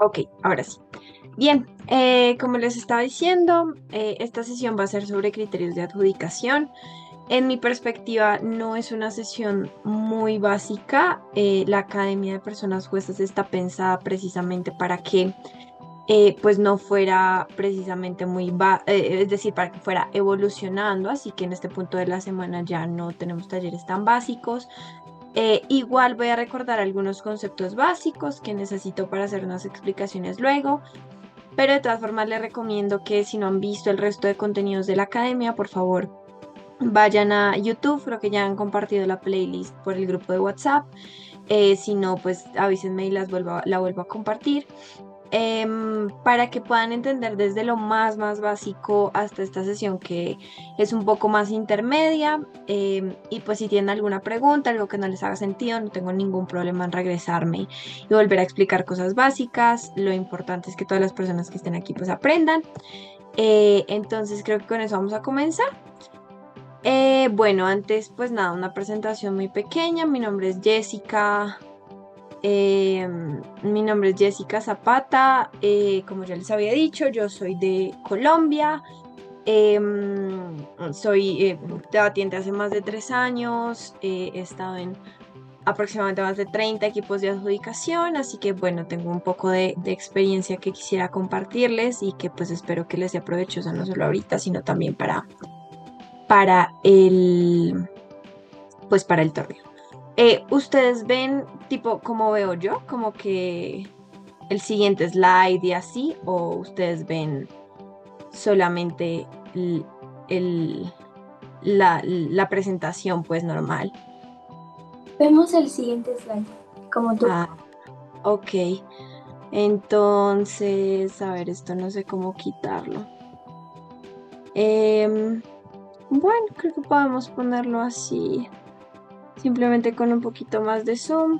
Ok, ahora sí. Bien, como les estaba diciendo, esta sesión va a ser sobre criterios de adjudicación. En mi perspectiva, no es una sesión muy básica. La Academia de Personas Juezas está pensada precisamente para que pues no fuera precisamente es decir, para que fuera evolucionando, así que en este punto de la semana ya no tenemos talleres tan básicos. Igual voy a recordar algunos conceptos básicos que necesito para hacer unas explicaciones luego. Pero de todas formas les recomiendo que si no han visto el resto de contenidos de la academia, por favor vayan a YouTube, creo que ya han compartido la playlist por el grupo de WhatsApp. Si no, pues avísenme y la vuelvo a compartir para que puedan entender desde lo más básico hasta esta sesión que es un poco más intermedia. Y pues si tienen alguna pregunta, algo que no les haga sentido, no tengo ningún problema en regresarme y volver a explicar cosas básicas. Lo importante es que todas las personas que estén aquí pues aprendan. Entonces creo que con eso vamos a comenzar. Bueno, antes pues nada, una presentación muy pequeña. Mi nombre es Jessica. Mi nombre es Jessica Zapata. Como ya les había dicho, yo soy de Colombia. Soy debatiente hace más de 3 años. He estado en aproximadamente más de 30 equipos de adjudicación, así que bueno, tengo un poco de experiencia que quisiera compartirles y que pues espero que les sea provechosa no solo ahorita, sino también para para el torneo. ¿Ustedes ven tipo como veo yo? Como que el siguiente slide y así, o ustedes ven solamente el, el- la presentación pues normal. Vemos el siguiente slide, como tú. Ah, ok. Entonces, a ver, esto no sé cómo quitarlo. Em, bueno, creo que podemos ponerlo así, simplemente con un poquito más de zoom,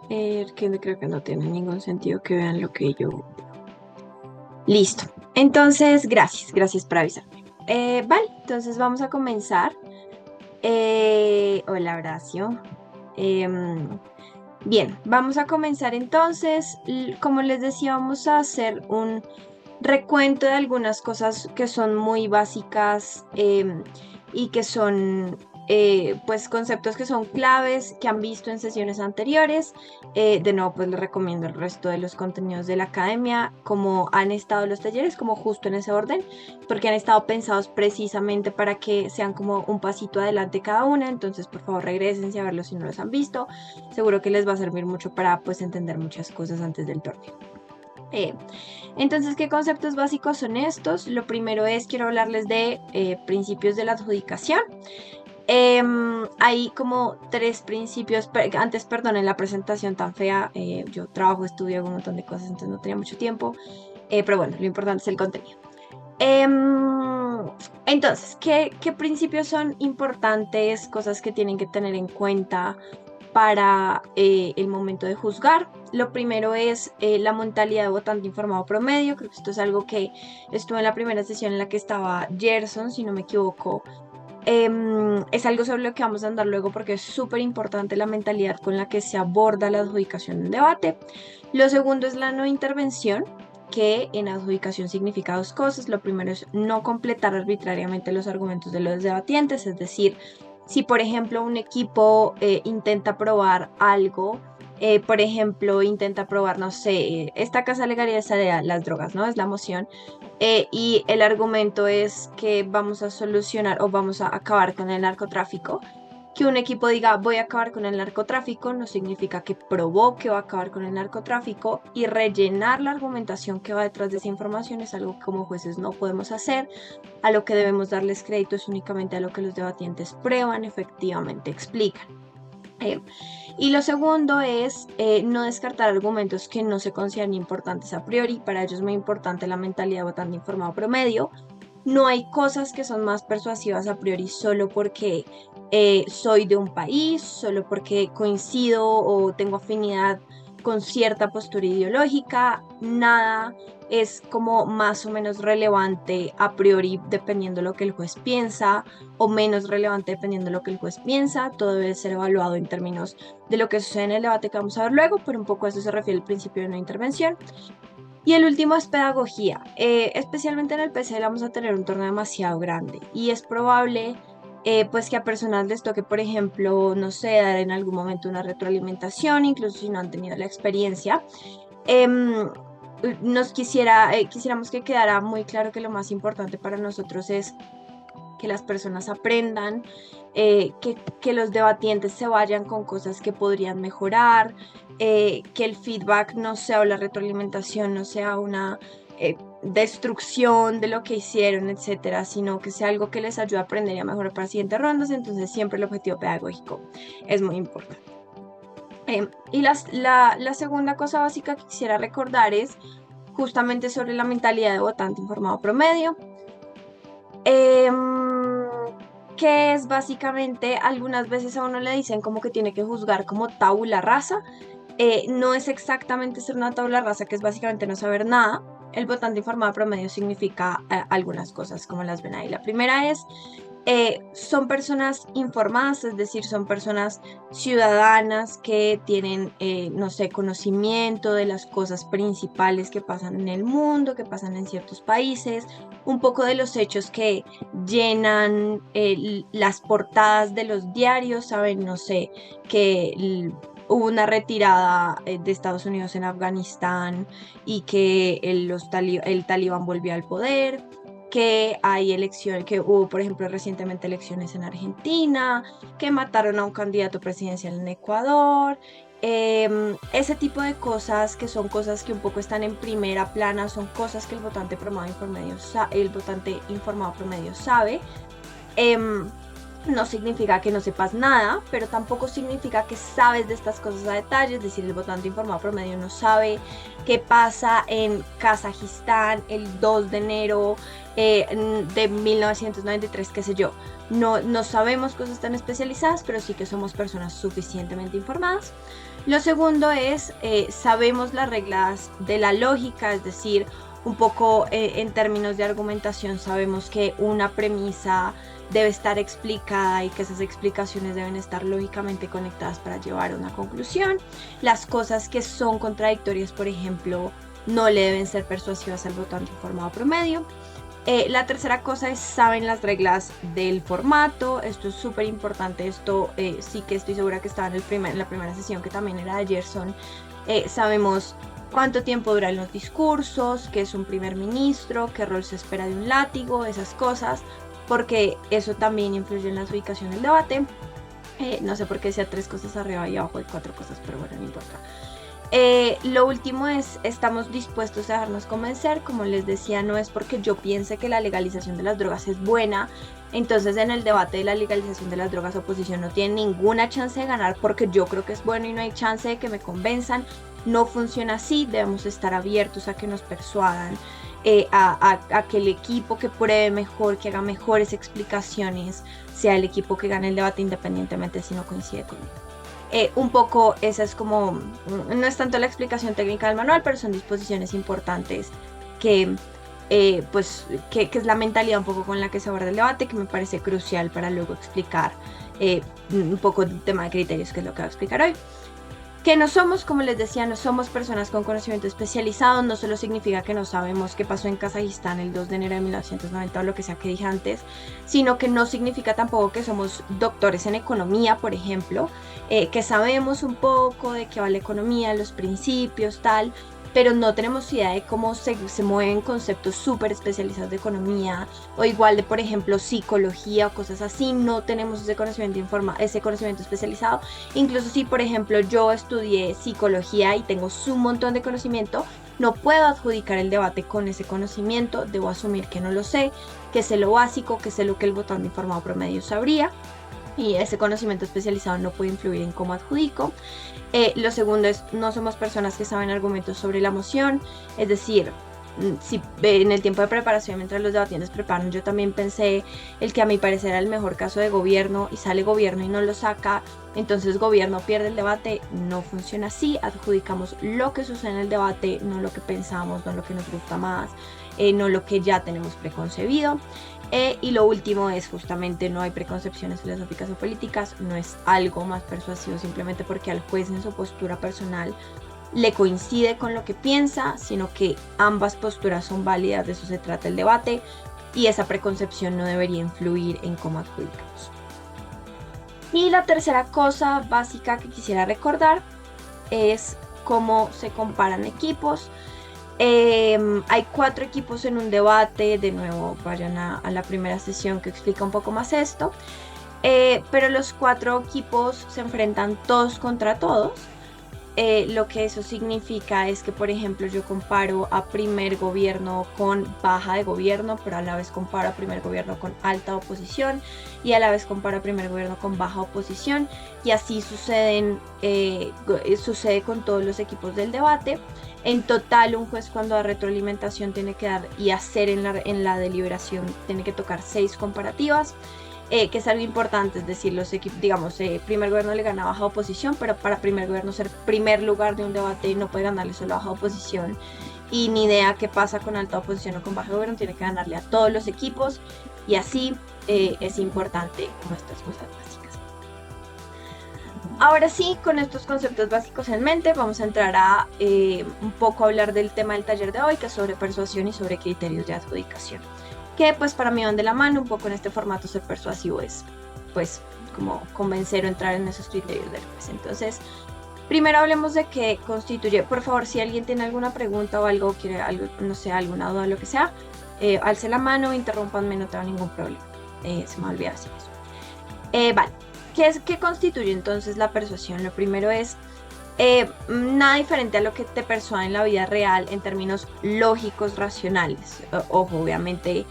que creo que no tiene ningún sentido que vean lo que yo... Listo. Entonces, gracias por avisarme. Vale, entonces vamos a comenzar. Hola, Horacio. Em, bien, vamos a comenzar entonces. Como les decía, vamos a hacer un recuento de algunas cosas que son muy básicas y que son pues conceptos que son claves que han visto en sesiones anteriores. De nuevo, pues les recomiendo el resto de los contenidos de la academia, como han estado los talleres, como justo en ese orden, porque han estado pensados precisamente para que sean como un pasito adelante cada una. Entonces, por favor, regresen a verlos si no los han visto. Seguro que les va a servir mucho para pues entender muchas cosas antes del torneo. Eh, entonces, ¿qué conceptos básicos son estos? Lo primero es, quiero hablarles de principios de la adjudicación. Hay como tres principios, antes perdonen la presentación tan fea, yo trabajo, estudio, hago un montón de cosas, entonces no tenía mucho tiempo, pero bueno, lo importante es el contenido. Em, entonces, ¿qué principios son importantes, cosas que tienen que tener en cuenta para el momento de juzgar? Lo primero es la modalidad de votante informado promedio. Creo que esto es algo que estuvo en la primera sesión en la que estaba Gerson, si no me equivoco. Es algo sobre lo que vamos a andar luego porque es súper importante la mentalidad con la que se aborda la adjudicación en debate. Lo segundo es la no intervención, que en adjudicación significa dos cosas. Lo primero es no completar arbitrariamente los argumentos de los debatientes, es decir, si por ejemplo un equipo intenta probar algo, por ejemplo, intenta probar, no sé, esta casa legalizaría las drogas, ¿no? Es la moción. Y el argumento es que vamos a solucionar o vamos a acabar con el narcotráfico. Que un equipo diga voy a acabar con el narcotráfico no significa que provoque o acabar con el narcotráfico, y rellenar la argumentación que va detrás de esa información es algo que como jueces no podemos hacer. A lo que debemos darles crédito es únicamente a lo que los debatientes prueban, efectivamente explican. Eh, y lo segundo es no descartar argumentos que no se consideran importantes a priori. Para ellos es muy importante la mentalidad de votante informado promedio. No hay cosas que son más persuasivas a priori solo porque soy de un país, solo porque coincido o tengo afinidad con cierta postura ideológica. Nada es como más o menos relevante a priori dependiendo de lo que el juez piensa o menos relevante dependiendo de lo que el juez piensa. Todo debe ser evaluado en términos de lo que sucede en el debate que vamos a ver luego, pero un poco a eso se refiere el principio de no intervención. Y el último es pedagogía. Especialmente en el PCL vamos a tener un torneo demasiado grande y es probable pues que a personas les toque, por ejemplo, no sé, dar en algún momento una retroalimentación, incluso si no han tenido la experiencia. Em, quisiéramos que quedara muy claro que lo más importante para nosotros es que las personas aprendan, que los debatientes se vayan con cosas que podrían mejorar, que el feedback no sea o la retroalimentación no sea una destrucción de lo que hicieron, etcétera, sino que sea algo que les ayude a aprender y a mejorar para siguientes rondas. Entonces, siempre el objetivo pedagógico es muy importante. Y la segunda cosa básica que quisiera recordar es justamente sobre la mentalidad de votante informado promedio. Que es básicamente, algunas veces a uno le dicen como que tiene que juzgar como tabula rasa. No es exactamente ser una tabla rasa, que es básicamente no saber nada. El votante informado promedio significa algunas cosas, como las ven ahí. La primera es, son personas informadas, es decir, son personas ciudadanas que tienen, no sé, conocimiento de las cosas principales que pasan en el mundo, que pasan en ciertos países, un poco de los hechos que llenan las portadas de los diarios, saben, no sé, que hubo una retirada de Estados Unidos en Afganistán y que el talibán volvió al poder, que hay elecciones, que hubo, por ejemplo, recientemente elecciones en Argentina, que mataron a un candidato presidencial en Ecuador. Ese tipo de cosas que son cosas que un poco están en primera plana, son cosas que el votante informado promedio sabe. No significa que no sepas nada, pero tampoco significa que sabes de estas cosas a detalle. Es decir, el votante informado promedio no sabe qué pasa en Kazajistán el 2 de enero de 1993, qué sé yo. No sabemos cosas tan especializadas, pero sí que somos personas suficientemente informadas. Lo segundo es, sabemos las reglas de la lógica, es decir, un poco en términos de argumentación, sabemos que una premisa debe estar explicada y que esas explicaciones deben estar lógicamente conectadas para llevar a una conclusión. Las cosas que son contradictorias, por ejemplo, no le deben ser persuasivas al votante informado promedio. La tercera cosa es, saben las reglas del formato. Esto es súper importante. Esto sí que estoy segura que estaba en la primera sesión, que también era de Gerson. Sabemos cuánto tiempo duran los discursos, qué es un primer ministro, qué rol se espera de un látigo, esas cosas, porque eso también influye en la adjudicación del debate. No sé por qué decía 3 cosas arriba y abajo hay 4 cosas, pero bueno, no importa. Lo último es, estamos dispuestos a dejarnos convencer. Como les decía, no es porque yo piense que la legalización de las drogas es buena, entonces en el debate de la legalización de las drogas oposición no tiene ninguna chance de ganar porque yo creo que es bueno y no hay chance de que me convenzan. No funciona así, debemos estar abiertos a que nos persuadan, a que el equipo que pruebe mejor, que haga mejores explicaciones, sea el equipo que gane el debate independientemente si no coincide conmigo. Un poco esa es como, no es tanto la explicación técnica del manual, pero son disposiciones importantes que, que es la mentalidad un poco con la que se aborda el debate, que me parece crucial para luego explicar un poco el tema de criterios, que es lo que voy a explicar hoy. Que no somos, como les decía, no somos personas con conocimiento especializado, no solo significa que no sabemos qué pasó en Kazajistán el 2 de enero de 1990 o lo que sea que dije antes, sino que no significa tampoco que somos doctores en economía, por ejemplo, que sabemos un poco de qué va la economía, los principios, tal, pero no tenemos idea de cómo se mueven conceptos súper especializados de economía o igual de, por ejemplo, psicología o cosas así. No tenemos ese conocimiento especializado. Incluso si, por ejemplo, yo estudié psicología y tengo un montón de conocimiento, no puedo adjudicar el debate con ese conocimiento. Debo asumir que no lo sé, que sé lo básico, que sé lo que el votante informado promedio sabría. Y ese conocimiento especializado no puede influir en cómo adjudico. Lo segundo es, no somos personas que saben argumentos sobre la moción, es decir, si en el tiempo de preparación, mientras los debatientes preparan, yo también pensé el que a mi parecer era el mejor caso de gobierno y sale gobierno y no lo saca, entonces gobierno pierde el debate. No funciona así, adjudicamos lo que sucede en el debate, no lo que pensamos, no lo que nos gusta más, no lo que ya tenemos preconcebido. Y lo último es justamente no hay preconcepciones filosóficas o políticas, no es algo más persuasivo simplemente porque al juez en su postura personal le coincide con lo que piensa, sino que ambas posturas son válidas, de eso se trata el debate, y esa preconcepción no debería influir en cómo adjudicamos. Y la tercera cosa básica que quisiera recordar es cómo se comparan equipos. Hay 4 equipos en un debate, de nuevo vayan a la primera sesión que explica un poco más esto, pero los 4 equipos se enfrentan todos contra todos. Lo que eso significa es que, por ejemplo, yo comparo a primer gobierno con baja de gobierno, pero a la vez comparo a primer gobierno con alta oposición y a la vez comparo a primer gobierno con baja oposición, y así sucede con todos los equipos del debate. En total, un juez cuando da retroalimentación tiene que dar y hacer en la deliberación, tiene que tocar 6 comparativas. Que es algo importante, es decir, los equipos, digamos, primer gobierno le gana a baja oposición, pero para primer gobierno ser primer lugar de un debate no puede ganarle solo a baja oposición, y ni idea qué pasa con alta oposición o con baja gobierno, tiene que ganarle a todos los equipos, y así es importante como estas cosas básicas. Ahora sí, con estos conceptos básicos en mente, vamos a entrar a un poco hablar del tema del taller de hoy, que es sobre persuasión y sobre criterios de adjudicación, que pues para mí van de la mano. Un poco en este formato ser persuasivo es pues como convencer o entrar en esos criterios del juez. Entonces, primero hablemos de qué constituye. Por favor, si alguien tiene alguna pregunta o algo, quiere algo, no sé, alguna duda, lo que sea, alce la mano, interrúmpanme, no tengo ningún problema. Se me olvidó decir eso. Vale, ¿qué constituye entonces la persuasión? Lo primero es nada diferente a lo que te persuade en la vida real en términos lógicos, racionales. Ojo, obviamente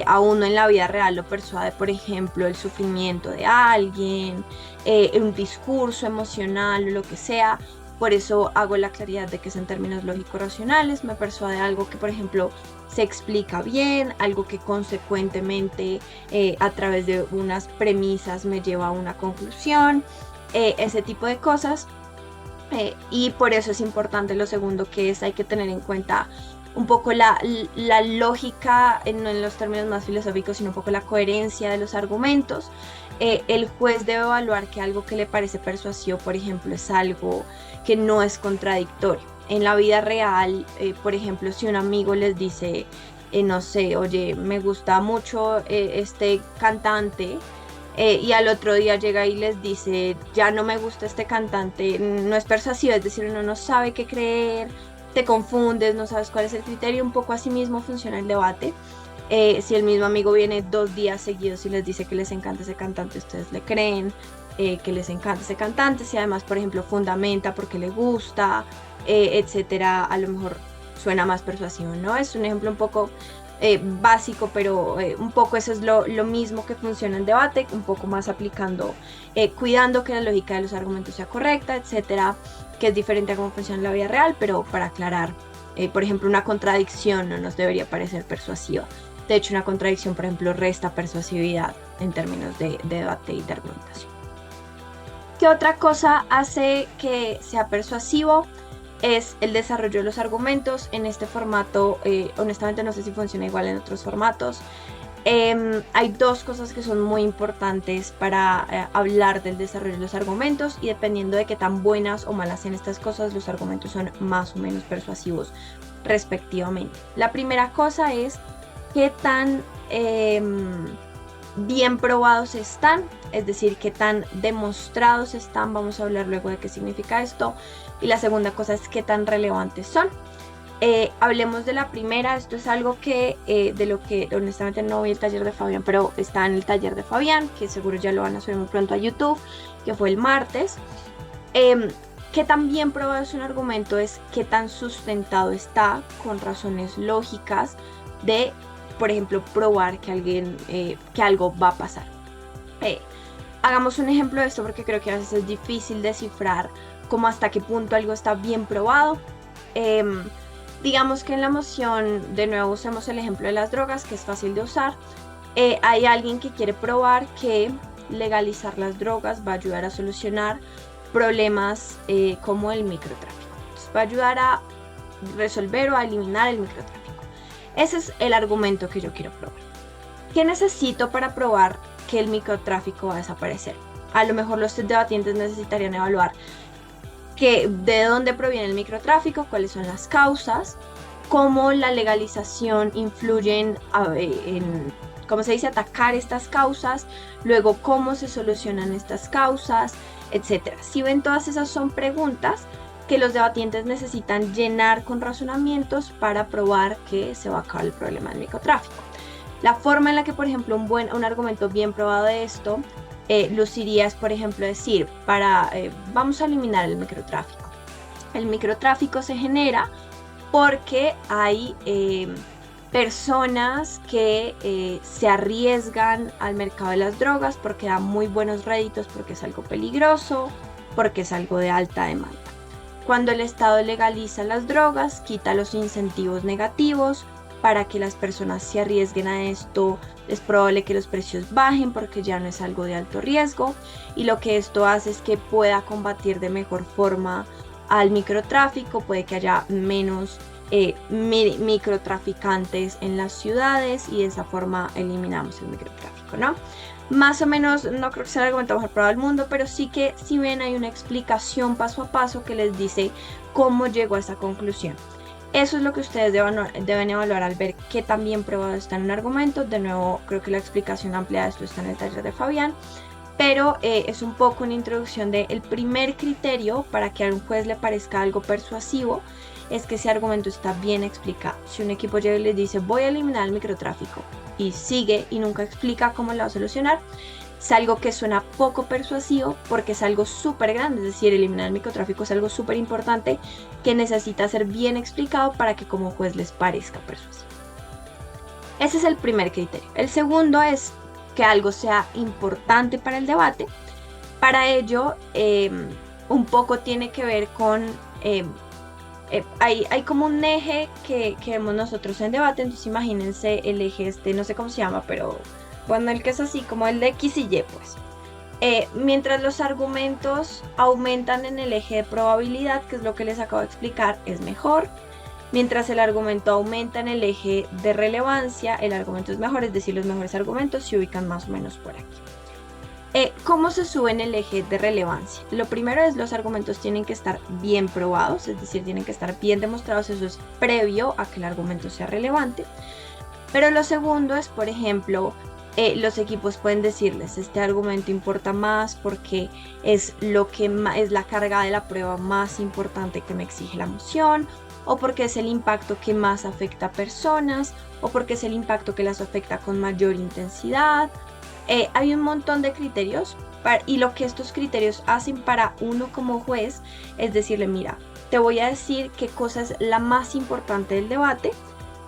a uno en la vida real lo persuade, por ejemplo, el sufrimiento de alguien, un discurso emocional o lo que sea. Por eso hago la claridad de que es en términos lógicos racionales. Me persuade algo que, por ejemplo, se explica bien, algo que consecuentemente a través de unas premisas me lleva a una conclusión, ese tipo de cosas. Y por eso es importante lo segundo, que es hay que tener en cuenta un poco la lógica, no en los términos más filosóficos, sino un poco la coherencia de los argumentos. El juez debe evaluar que algo que le parece persuasivo, por ejemplo, es algo que no es contradictorio. En la vida real, por ejemplo, si un amigo les dice, no sé, oye, me gusta mucho este cantante, y al otro día llega y les dice, ya no me gusta este cantante, no es persuasivo, es decir, uno no sabe qué creer, te confundes, no sabes cuál es el criterio. Un poco así mismo funciona el debate. Si el mismo amigo viene 2 días seguidos y les dice que les encanta ese cantante, ustedes le creen que les encanta ese cantante. Si además, por ejemplo, fundamenta porque le gusta, etcétera, a lo mejor suena más persuasivo, ¿no? Es un ejemplo un poco básico, pero un poco eso es lo mismo que funciona en debate, un poco más aplicando, cuidando que la lógica de los argumentos sea correcta, etcétera, que es diferente a cómo funciona en la vida real, pero para aclarar, por ejemplo, una contradicción no nos debería parecer persuasiva. De hecho, una contradicción, por ejemplo, resta persuasividad en términos de debate y de argumentación. ¿Qué otra cosa hace que sea persuasivo? Es el desarrollo de los argumentos. En este formato, honestamente no sé si funciona igual en otros formatos. Hay 2 cosas que son muy importantes para hablar del desarrollo de los argumentos, y dependiendo de qué tan buenas o malas sean estas cosas, los argumentos son más o menos persuasivos respectivamente. La primera cosa es qué tan bien probados están, es decir, qué tan demostrados están. Vamos a hablar luego de qué significa esto. Y la segunda cosa es qué tan relevantes son. Hablemos de la primera. Esto es algo que de lo que honestamente no vi el taller de Fabián, pero está en el taller de Fabián, que seguro ya lo van a subir muy pronto a YouTube, que fue el martes. Qué tan bien probado es un argumento es qué tan sustentado está con razones lógicas de, por ejemplo, probar que algo va a pasar. Hagamos un ejemplo de esto porque creo que a veces es difícil descifrar como hasta qué punto algo está bien probado. Digamos que en la moción, de nuevo usemos el ejemplo de las drogas, que es fácil de usar. Hay alguien que quiere probar que legalizar las drogas va a ayudar a solucionar problemas como el microtráfico. Entonces, va a ayudar a resolver o a eliminar el microtráfico. Ese es el argumento que yo quiero probar. ¿Qué necesito para probar que el microtráfico va a desaparecer? A lo mejor los debatientes necesitarían evaluar de dónde proviene el microtráfico, cuáles son las causas, cómo la legalización influye en ¿cómo se dice?, atacar estas causas, luego cómo se solucionan estas causas, etcétera. Si ven, todas esas son preguntas que los debatientes necesitan llenar con razonamientos para probar que se va a acabar el problema del microtráfico. La forma en la que, por ejemplo, un argumento bien probado de esto luciría es, por ejemplo, decir, vamos a eliminar el microtráfico. El microtráfico se genera porque hay personas que se arriesgan al mercado de las drogas porque da muy buenos réditos, porque es algo peligroso, porque es algo de alta demanda. Cuando el Estado legaliza las drogas, quita los incentivos negativos para que las personas se arriesguen a esto. Es probable que los precios bajen porque ya no es algo de alto riesgo, y lo que esto hace es que pueda combatir de mejor forma al microtráfico, puede que haya menos microtraficantes en las ciudades y de esa forma eliminamos el microtráfico, ¿no? Más o menos, no creo que sea el argumento mejor probado del mundo, pero sí que, si ven, hay una explicación paso a paso que les dice cómo llegó a esa conclusión. Eso es lo que ustedes deben evaluar al ver qué tan bien probado está en un argumento. De nuevo, creo que la explicación amplia de esto está en el taller de Fabián, pero es un poco una introducción del primer criterio para que a un juez le parezca algo persuasivo, es que ese argumento está bien explicado. Si un equipo llega y les dice voy a eliminar el microtráfico y sigue y nunca explica cómo lo va a solucionar, es algo que suena poco persuasivo porque es algo súper grande, es decir, eliminar el microtráfico es algo súper importante que necesita ser bien explicado para que como juez les parezca persuasivo. Ese es el primer criterio. El segundo es que algo sea importante para el debate. Para ello, un poco tiene que ver con... hay como un eje que vemos nosotros en debate, entonces imagínense el eje no sé cómo se llama, pero bueno, el que es así como el de X y Y, pues. Mientras los argumentos aumentan en el eje de probabilidad, que es lo que les acabo de explicar, es mejor. Mientras el argumento aumenta en el eje de relevancia, el argumento es mejor, es decir, los mejores argumentos se ubican más o menos por aquí. ¿Cómo se sube en el eje de relevancia? Lo primero es los argumentos tienen que estar bien probados, es decir, tienen que estar bien demostrados, eso es previo a que el argumento sea relevante. Pero lo segundo es, por ejemplo, los equipos pueden decirles, este argumento importa más porque es es la carga de la prueba más importante que me exige la moción, o porque es el impacto que más afecta a personas, o porque es el impacto que las afecta con mayor intensidad. Hay un montón de criterios y lo que estos criterios hacen para uno como juez es decirle, mira, te voy a decir qué cosa es la más importante del debate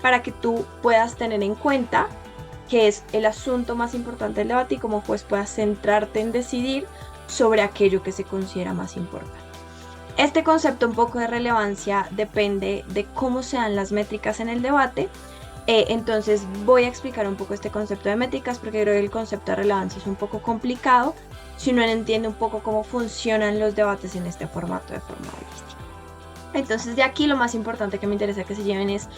para que tú puedas tener en cuenta que es el asunto más importante del debate y como juez puedas centrarte en decidir sobre aquello que se considera más importante. Este concepto un poco de relevancia depende de cómo se dan las métricas en el debate. Entonces voy a explicar un poco este concepto de métricas porque creo que el concepto de relevancia es un poco complicado si uno no entiende un poco cómo funcionan los debates en este formato de forma holística. Entonces de aquí lo más importante que me interesa que se lleven es,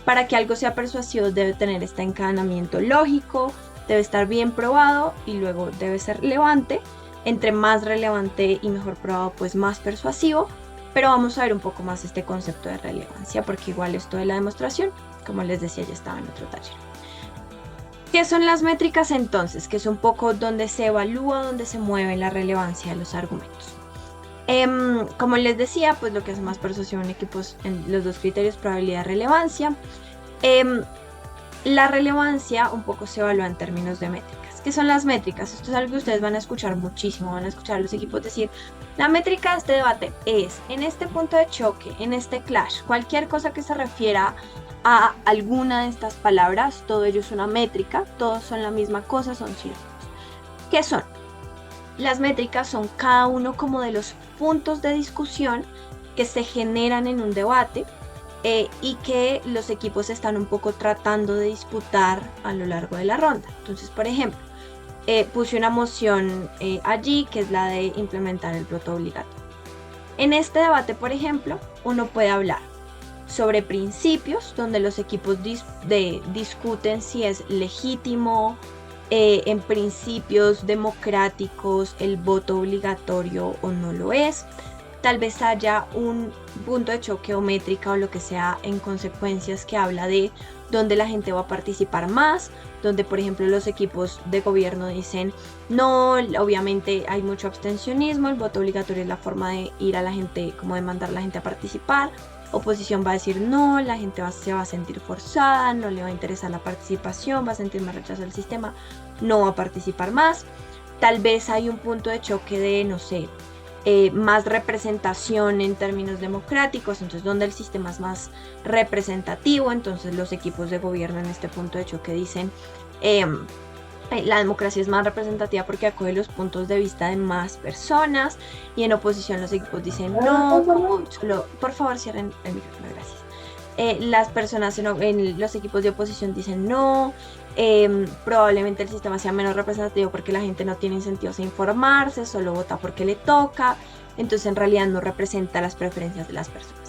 para que algo sea persuasivo debe tener este encadenamiento lógico, debe estar bien probado y luego debe ser relevante. Entre más relevante y mejor probado, pues más persuasivo. Pero vamos a ver un poco más este concepto de relevancia porque igual esto de la demostración, como les decía, ya estaba en otro taller. ¿Qué son las métricas entonces? Que es un poco donde se evalúa, donde se mueve la relevancia de los argumentos. Como les decía, pues lo que hace más persuasión en equipos en los dos criterios, probabilidad y relevancia. La relevancia un poco se evalúa en términos de métricas. ¿Qué son las métricas? Esto es algo que ustedes van a escuchar muchísimo, van a escuchar a los equipos decir, la métrica de este debate es, en este punto de choque, en este clash, cualquier cosa que se refiera a alguna de estas palabras, todo ello es una métrica, todos son la misma cosa, son círculos. ¿Qué son? Las métricas son cada uno como de los puntos de discusión que se generan en un debate y que los equipos están un poco tratando de disputar a lo largo de la ronda. Entonces, por ejemplo, puse una moción allí que es la de implementar el voto obligatorio. En este debate, por ejemplo, uno puede hablar sobre principios, donde los equipos discuten si es legítimo, en principios democráticos, el voto obligatorio o no lo es. Tal vez haya un punto de choque o métrica o lo que sea en consecuencias que habla de dónde la gente va a participar más, donde por ejemplo los equipos de gobierno dicen no, obviamente hay mucho abstencionismo, el voto obligatorio es la forma de ir a la gente, como de mandar a la gente a participar. Oposición va a decir no, la gente se va a sentir forzada, no le va a interesar la participación, va a sentir más rechazo al sistema, no va a participar más. Tal vez hay un punto de choque de, no sé, más representación en términos democráticos, entonces donde el sistema es más representativo, entonces los equipos de gobierno en este punto de choque dicen la democracia es más representativa porque acoge los puntos de vista de más personas, y en oposición los equipos dicen no, como solo, por favor cierren el micrófono, gracias. Las personas en los equipos de oposición dicen no, probablemente el sistema sea menos representativo porque la gente no tiene incentivos a informarse, solo vota porque le toca, entonces en realidad no representa las preferencias de las personas.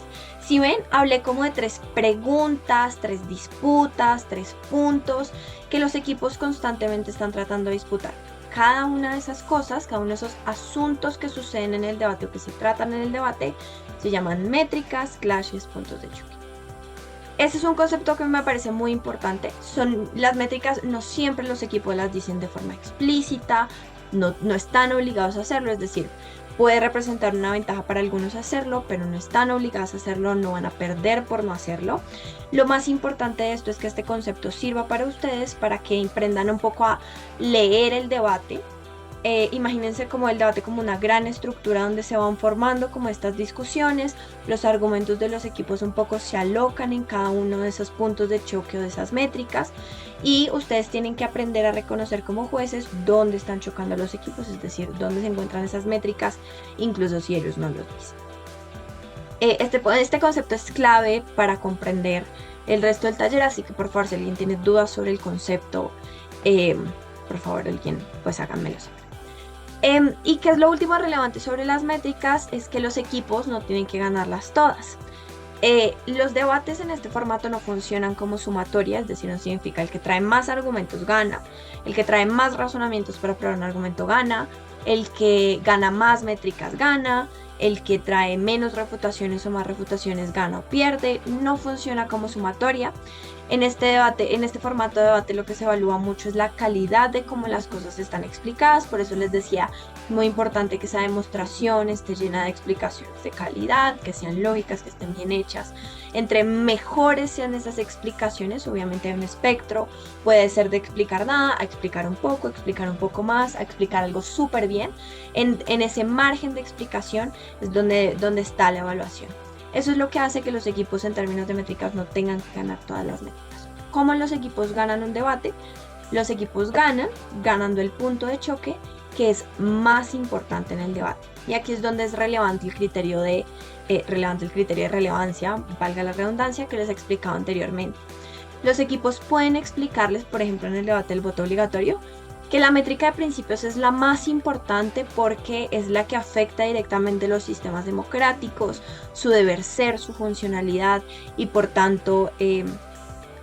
Si ven, hablé como de 3 preguntas, 3 disputas, 3 puntos que los equipos constantemente están tratando de disputar. Cada una de esas cosas, cada uno de esos asuntos que suceden en el debate o que se tratan en el debate, se llaman métricas, clashes, puntos de choque. Ese es un concepto que me parece muy importante. Las métricas, no siempre los equipos las dicen de forma explícita, no están obligados a hacerlo, es decir, puede representar una ventaja para algunos hacerlo, pero no están obligados a hacerlo, no van a perder por no hacerlo. Lo más importante de esto es que este concepto sirva para ustedes, para que aprendan un poco a leer el debate. Imagínense como el debate como una gran estructura donde se van formando como estas discusiones, los argumentos de los equipos un poco se alocan en cada uno de esos puntos de choque o de esas métricas, y ustedes tienen que aprender a reconocer como jueces dónde están chocando los equipos, es decir, dónde se encuentran esas métricas, incluso si ellos no lo dicen. Este concepto es clave para comprender el resto del taller, así que por favor, si alguien tiene dudas sobre el concepto, por favor, alguien, pues háganmelo saber. Y que es lo último relevante sobre las métricas, es que los equipos no tienen que ganarlas todas. Los debates en este formato no funcionan como sumatoria, es decir, no significa el que trae más argumentos gana, el que trae más razonamientos para probar un argumento gana, el que gana más métricas gana, el que trae menos refutaciones o más refutaciones gana o pierde. No funciona como sumatoria. En este debate, en este formato de debate, lo que se evalúa mucho es la calidad de cómo las cosas están explicadas. Por eso les decía, muy importante que esa demostración esté llena de explicaciones de calidad, que sean lógicas, que estén bien hechas. Entre mejores sean esas explicaciones, obviamente hay un espectro, puede ser de explicar nada, a explicar un poco más, a explicar algo súper bien. En ese margen de explicación es donde está la evaluación. Eso es lo que hace que los equipos en términos de métricas no tengan que ganar todas las métricas. ¿Cómo los equipos ganan un debate? Los equipos ganan ganando el punto de choque que es más importante en el debate. Y aquí es donde es relevante el criterio de relevancia, valga la redundancia, que les he explicado anteriormente. Los equipos pueden explicarles, por ejemplo, en el debate del voto obligatorio, que la métrica de principios es la más importante porque es la que afecta directamente los sistemas democráticos, su deber ser, su funcionalidad, y por tanto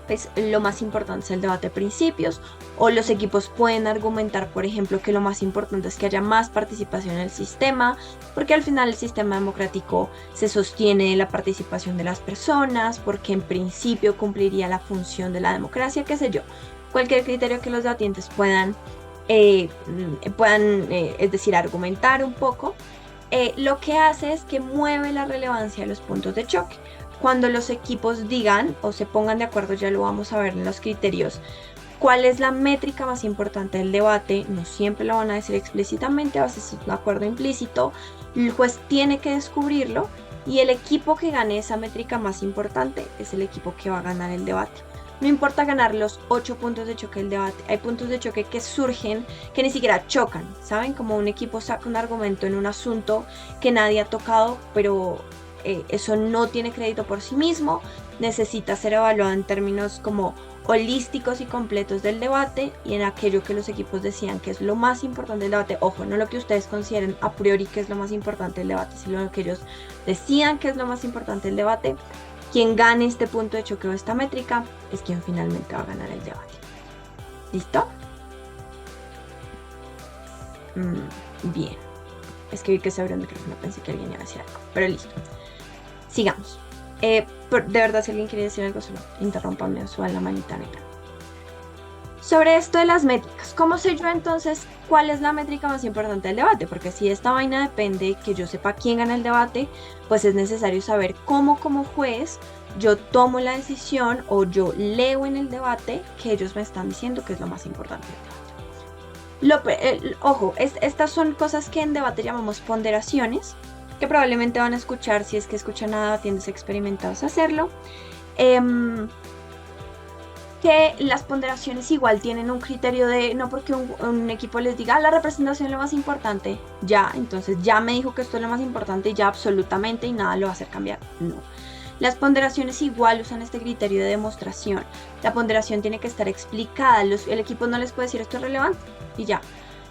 pues lo más importante es el debate de principios. O los equipos pueden argumentar, por ejemplo, que lo más importante es que haya más participación en el sistema, porque al final el sistema democrático se sostiene de la participación de las personas, porque en principio cumpliría la función de la democracia, qué sé yo. Cualquier criterio que los debatientes puedan es decir, argumentar un poco, lo que hace es que mueve la relevancia de los puntos de choque. Cuando los equipos digan o se pongan de acuerdo, ya lo vamos a ver en los criterios, cuál es la métrica más importante del debate, no siempre lo van a decir explícitamente, a veces es un acuerdo implícito, el juez tiene que descubrirlo, y el equipo que gane esa métrica más importante es el equipo que va a ganar el debate. No importa ganar los 8 puntos de choque del debate, hay puntos de choque que surgen que ni siquiera chocan, ¿saben? Como un equipo saca un argumento en un asunto que nadie ha tocado, pero eso no tiene crédito por sí mismo, necesita ser evaluado en términos como holísticos y completos del debate y en aquello que los equipos decían que es lo más importante del debate. Ojo, no lo que ustedes consideren a priori que es lo más importante del debate, sino lo que ellos decían que es lo más importante del debate. Quien gane este punto de choque o esta métrica es quien finalmente va a ganar el debate. ¿Listo? Bien. Es que vi que se abrió el micrófono, pensé que alguien iba a decir algo, pero listo. Sigamos. De verdad, si alguien quiere decir algo, solo interrúmpame o suban la manita negra. Sobre esto de las métricas, ¿cómo sé yo entonces cuál es la métrica más importante del debate? Porque si esta vaina depende que yo sepa quién gana el debate, pues es necesario saber cómo como juez yo tomo la decisión o yo leo en el debate que ellos me están diciendo que es lo más importante del debate. Ojo, estas son cosas que en debate llamamos ponderaciones, que probablemente van a escuchar si es que escuchan a debatientes experimentados hacerlo. Que las ponderaciones igual tienen un criterio de, no porque un equipo les diga la representación es lo más importante, ya, entonces ya me dijo que esto es lo más importante y ya absolutamente y nada lo va a hacer cambiar. No. Las ponderaciones igual usan este criterio de demostración. La ponderación tiene que estar explicada, el equipo no les puede decir esto es relevante y ya.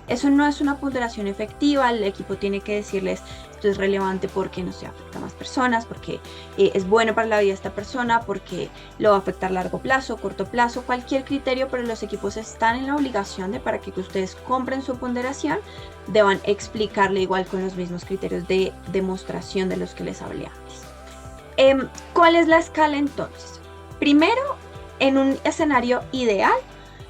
Eso no es una ponderación efectiva, el equipo tiene que decirles esto es relevante porque no se afecta a más personas, porque es bueno para la vida de esta persona, porque lo va a afectar a largo plazo, corto plazo, cualquier criterio, pero los equipos están en la obligación de para que ustedes compren su ponderación, deban explicarle igual con los mismos criterios de demostración de los que les hablé antes. ¿Cuál es la escala entonces? Primero, en un escenario ideal,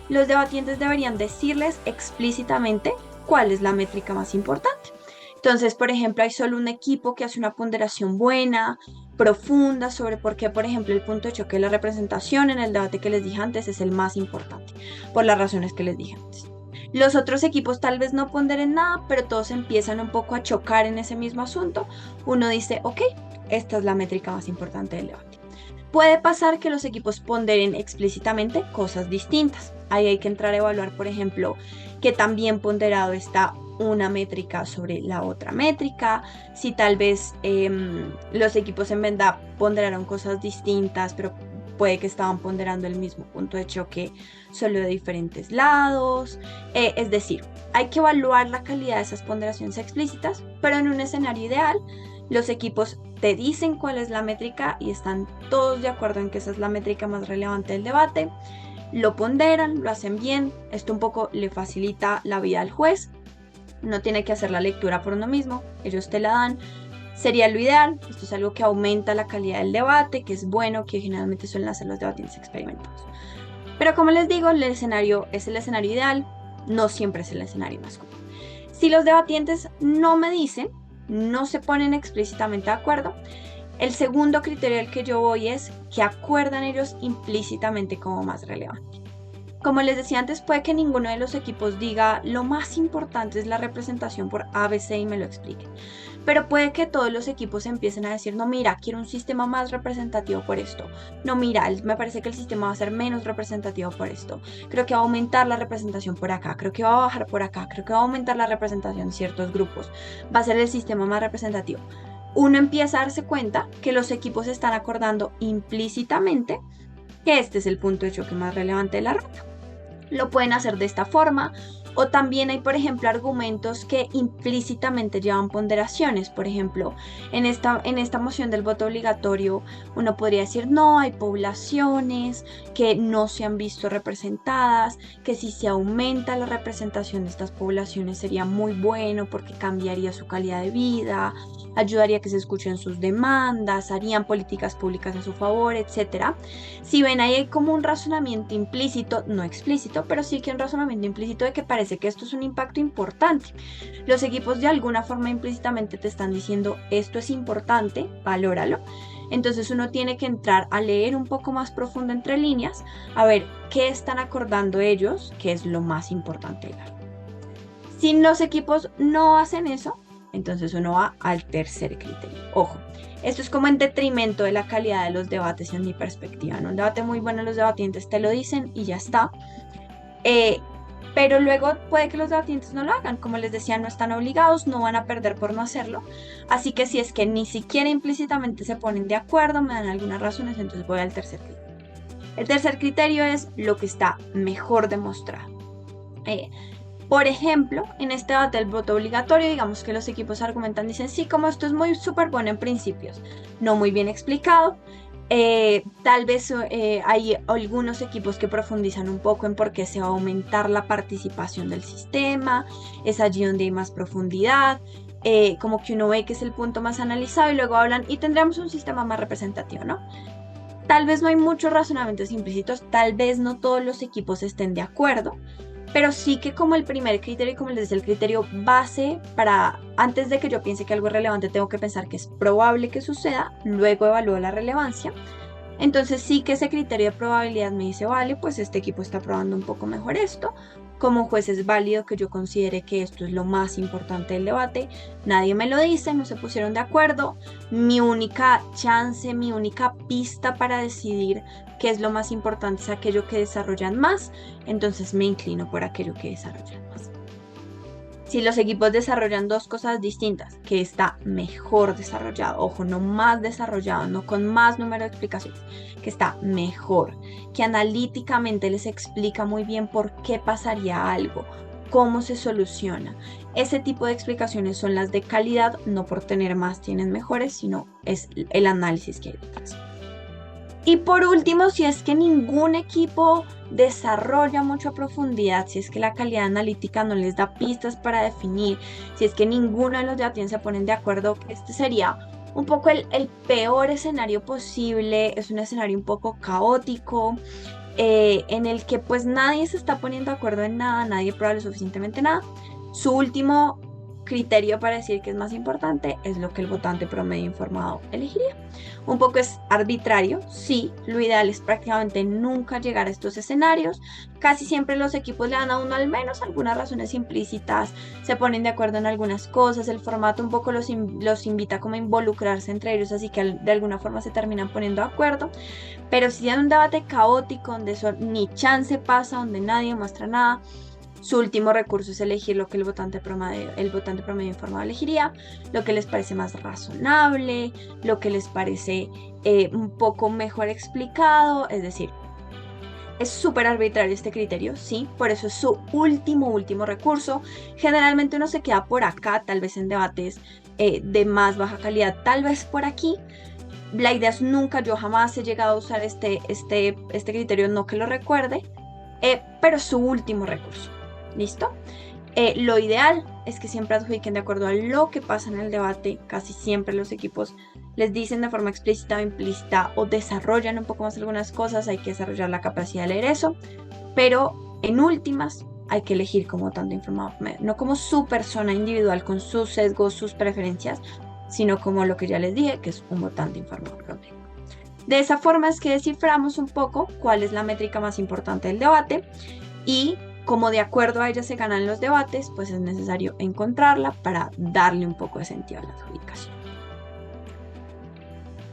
los debatientes deberían decirles explícitamente cuál es la métrica más importante. Entonces, por ejemplo, hay solo un equipo que hace una ponderación buena, profunda, sobre por qué, por ejemplo, el punto de choque de la representación en el debate que les dije antes es el más importante, por las razones que les dije antes. Los otros equipos tal vez no ponderen nada, pero todos empiezan un poco a chocar en ese mismo asunto. Uno dice, ok, esta es la métrica más importante del debate. Puede pasar que los equipos ponderen explícitamente cosas distintas. Ahí hay que entrar a evaluar, por ejemplo, que también ponderado está una métrica sobre la otra métrica, si tal vez los equipos en verdad ponderaron cosas distintas, pero puede que estaban ponderando el mismo punto de choque solo de diferentes lados. Es decir, hay que evaluar la calidad de esas ponderaciones explícitas, pero en un escenario ideal, los equipos te dicen cuál es la métrica y están todos de acuerdo en que esa es la métrica más relevante del debate. Lo ponderan, lo hacen bien, esto un poco le facilita la vida al juez, no tiene que hacer la lectura por uno mismo, ellos te la dan, sería lo ideal, esto es algo que aumenta la calidad del debate, que es bueno, que generalmente suelen hacer los debatientes experimentados. Pero como les digo, el escenario es el escenario ideal, no siempre es el escenario más común. Si los debatientes no me dicen, no se ponen explícitamente de acuerdo, el segundo criterio al que yo voy es que acuerdan ellos implícitamente como más relevante. Como les decía antes, puede que ninguno de los equipos diga lo más importante es la representación por ABC y me lo expliquen. Pero puede que todos los equipos empiecen a decir, no, mira, quiero un sistema más representativo por esto. No, mira, me parece que el sistema va a ser menos representativo por esto. Creo que va a aumentar la representación por acá. Creo que va a bajar por acá. Creo que va a aumentar la representación en ciertos grupos. Va a ser el sistema más representativo. Uno empieza a darse cuenta que los equipos están acordando implícitamente que este es el punto de choque más relevante de la ruta. Lo pueden hacer de esta forma, o también hay, por ejemplo, argumentos que implícitamente llevan ponderaciones. Por ejemplo, en esta moción del voto obligatorio, uno podría decir, no, hay poblaciones que no se han visto representadas, que si se aumenta la representación de estas poblaciones sería muy bueno porque cambiaría su calidad de vida, ayudaría a que se escuchen sus demandas, harían políticas públicas a su favor, etc. Si ven, ahí hay como un razonamiento implícito, no explícito, pero sí que un razonamiento implícito de que parece que esto es un impacto importante. Los equipos de alguna forma implícitamente te están diciendo esto es importante, valóralo. Entonces uno tiene que entrar a leer un poco más profundo entre líneas, a ver qué están acordando ellos, que es lo más importante. Si los equipos no hacen eso, entonces uno va al tercer criterio. Ojo, esto es como en detrimento de la calidad de los debates en mi perspectiva. En un debate muy bueno los debatientes te lo dicen y ya está. pero luego puede que los debatientes no lo hagan. Como les decía, no están obligados, no van a perder por no hacerlo. Así que si es que ni siquiera implícitamente se ponen de acuerdo, me dan algunas razones, entonces voy al tercer criterio. El tercer criterio es lo que está mejor demostrado. Por ejemplo, en este debate del voto obligatorio, digamos que los equipos argumentan, dicen, sí, como esto es muy súper bueno en principios, no muy bien explicado. Tal vez hay algunos equipos que profundizan un poco en por qué se va a aumentar la participación del sistema, es allí donde hay más profundidad, como que uno ve que es el punto más analizado y luego hablan y tendremos un sistema más representativo, ¿no? Tal vez no hay muchos razonamientos implícitos, tal vez no todos los equipos estén de acuerdo, pero sí que como el primer criterio y como les decía, el criterio base para, antes de que yo piense que algo es relevante, tengo que pensar que es probable que suceda, luego evalúo la relevancia. Entonces sí que ese criterio de probabilidad me dice, vale, pues este equipo está probando un poco mejor esto. Como juez es válido que yo considere que esto es lo más importante del debate. Nadie me lo dice, no se pusieron de acuerdo. Mi única chance, mi única pista para decidir qué es lo más importante es aquello que desarrollan más. Entonces me inclino por aquello que desarrollan más. Si los equipos desarrollan dos cosas distintas, que está mejor desarrollado, ojo, no más desarrollado, no con más número de explicaciones, que está mejor, que analíticamente les explica muy bien por qué pasaría algo, cómo se soluciona. Ese tipo de explicaciones son las de calidad, no por tener más tienen mejores, sino es el análisis que hay detrás. Y por último, si es que ningún equipo desarrolla mucho a profundidad, si es que la calidad analítica no les da pistas para definir, si es que ninguno de los debatientes se ponen de acuerdo, este sería un poco el peor escenario posible, es un escenario un poco caótico, en el que pues nadie se está poniendo de acuerdo en nada, nadie prueba lo suficientemente nada. Su último criterio para decir que es más importante es lo que el votante promedio informado elegiría. Un poco es arbitrario, sí, lo ideal es prácticamente nunca llegar a estos escenarios. Casi siempre los equipos le dan a uno al menos algunas razones implícitas, se ponen de acuerdo en algunas cosas, el formato un poco los invita como a involucrarse entre ellos, así que de alguna forma se terminan poniendo de acuerdo. Pero si hay un debate caótico donde eso ni chance pasa, donde nadie muestra nada, su último recurso es elegir lo que el votante promedio informado elegiría, lo que les parece más razonable, lo que les parece un poco mejor explicado, es decir, es súper arbitrario este criterio, sí, por eso es su último recurso. Generalmente uno se queda por acá, tal vez en debates de más baja calidad, tal vez por aquí. La idea es nunca, yo jamás he llegado a usar este criterio, no que lo recuerde, pero su último recurso. ¿Listo? Lo ideal es que siempre adjudiquen de acuerdo a lo que pasa en el debate. Casi siempre los equipos les dicen de forma explícita o implícita o desarrollan un poco más algunas cosas. Hay que desarrollar la capacidad de leer eso. Pero en últimas hay que elegir como tanto informado, no como su persona individual con sus sesgos, sus preferencias, sino como lo que ya les dije, que es un votante informado promedio. De esa forma es que desciframos un poco cuál es la métrica más importante del debate y como de acuerdo a ella se ganan los debates, pues es necesario encontrarla para darle un poco de sentido a la adjudicación.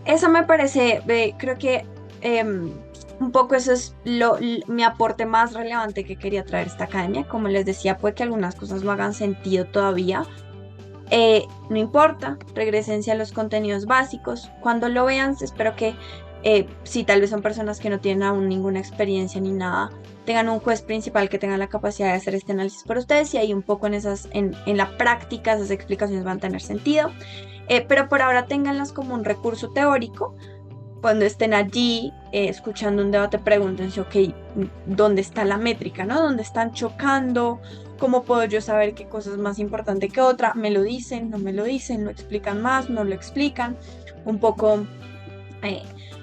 Eso me parece, creo que un poco eso es mi aporte más relevante que quería traer a esta academia. Como les decía, puede que algunas cosas no hagan sentido todavía. No importa, regresense a los contenidos básicos. Cuando lo vean, espero que si tal vez son personas que no tienen aún ninguna experiencia ni nada, tengan un juez principal que tenga la capacidad de hacer este análisis por ustedes y ahí un poco en la práctica esas explicaciones van a tener sentido. Pero por ahora ténganlas como un recurso teórico. Cuando estén allí escuchando un debate, pregúntense, ok, ¿dónde está la métrica, no? ¿Dónde están chocando? ¿Cómo puedo yo saber qué cosa es más importante que otra? ¿Me lo dicen? ¿No me lo dicen? ¿Lo explican más? ¿No lo explican? Un poco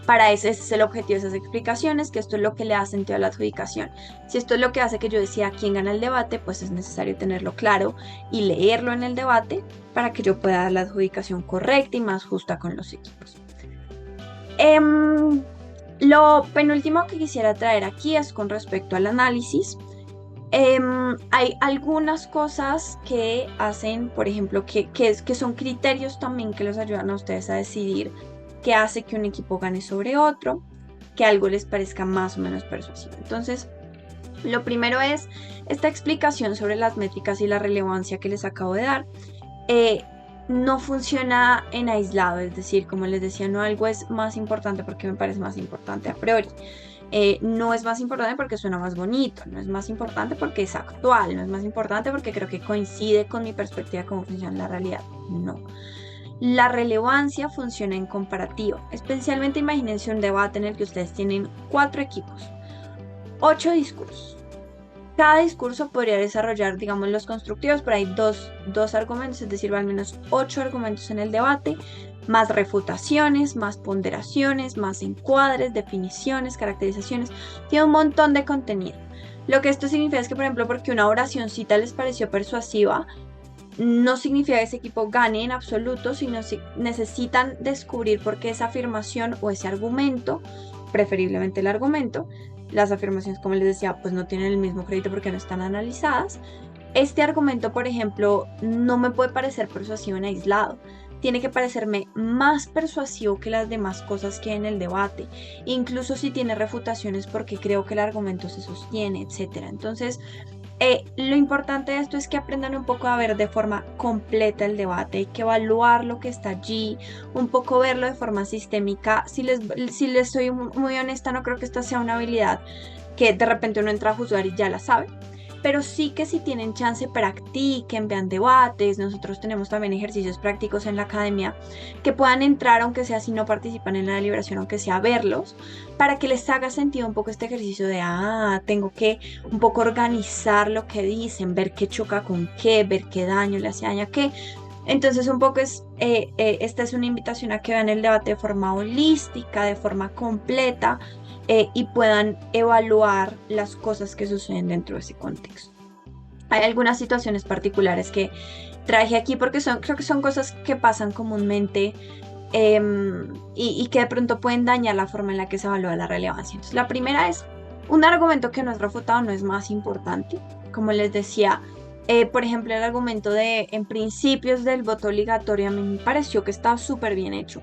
para ese es el objetivo de esas explicaciones, que esto es lo que le da sentido a la adjudicación. Si esto es lo que hace que yo decía quién gana el debate, pues es necesario tenerlo claro y leerlo en el debate para que yo pueda dar la adjudicación correcta y más justa con los equipos. Lo penúltimo que quisiera traer aquí es con respecto al análisis. Hay algunas cosas que hacen, por ejemplo, que son criterios también que los ayudan a ustedes a decidir qué hace que un equipo gane sobre otro, que algo les parezca más o menos persuasivo. Entonces, Lo primero es esta explicación sobre las métricas y la relevancia que les acabo de dar. eh, no funciona en aislado, es decir, como les decía, no algo es más importante porque me parece más importante a priori. No es más importante porque suena más bonito, no es más importante porque es actual, no es más importante porque creo que coincide con mi perspectiva de cómo funciona la realidad. No. La relevancia funciona en comparativo. Especialmente imagínense un debate en el que ustedes tienen 4 equipos, 8 discursos. Cada discurso podría desarrollar, digamos, los constructivos, pero hay dos argumentos, es decir, al menos 8 argumentos en el debate, más refutaciones, más ponderaciones, más encuadres, definiciones, caracterizaciones. Tiene un montón de contenido. Lo que esto significa es que, por ejemplo, porque una oracioncita les pareció persuasiva, no significa que ese equipo gane en absoluto, sino si necesitan descubrir por qué esa afirmación o ese argumento, preferiblemente el argumento, las afirmaciones, como les decía, pues no tienen el mismo crédito porque no están analizadas. Este argumento, por ejemplo, no me puede parecer persuasivo en aislado. Tiene que parecerme más persuasivo que las demás cosas que hay en el debate, incluso si tiene refutaciones porque creo que el argumento se sostiene, etcétera. Entonces, lo importante de esto es que aprendan un poco a ver de forma completa el debate, hay que evaluar lo que está allí, un poco verlo de forma sistémica. Si les soy muy honesta, no creo que esta sea una habilidad que de repente uno entra a juzgar y ya la sabe, pero sí que si tienen chance practiquen, vean debates. Nosotros tenemos también ejercicios prácticos en la academia que puedan entrar, aunque sea si no participan en la deliberación, aunque sea verlos, para que les haga sentido un poco este ejercicio de, tengo que un poco organizar lo que dicen, ver qué choca con qué, ver qué daño le hace daño a qué. Entonces un poco esta es una invitación a que vean el debate de forma holística, de forma completa, y puedan evaluar las cosas que suceden dentro de ese contexto. Hay algunas situaciones particulares que traje aquí porque creo que son cosas que pasan comúnmente, y que de pronto pueden dañar la forma en la que se evalúa la relevancia. Entonces, la primera es, un argumento que no es refutado no es más importante. Como les decía, por ejemplo, el argumento de en principios del voto obligatorio a mí me pareció que estaba súper bien hecho.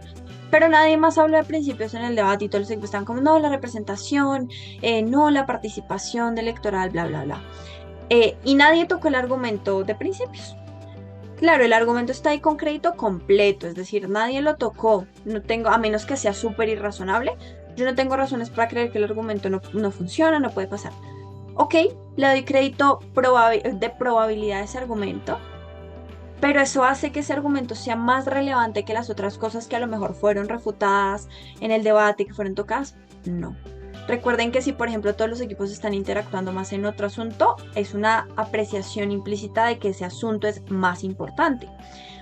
Pero nadie más habla de principios en el debate y todos los equipos están como, no, la representación, no, la participación electoral, bla, bla, bla. Y nadie tocó el argumento de principios. Claro, el argumento está ahí con crédito completo, es decir, nadie lo tocó. No tengo, a menos que sea súper irrazonable, yo no tengo razones para creer que el argumento no funciona, no puede pasar. Ok, le doy crédito de probabilidad a ese argumento, pero eso hace que ese argumento sea más relevante que las otras cosas que a lo mejor fueron refutadas en el debate, que fueron tocadas. No. Recuerden que si, por ejemplo, todos los equipos están interactuando más en otro asunto, es una apreciación implícita de que ese asunto es más importante.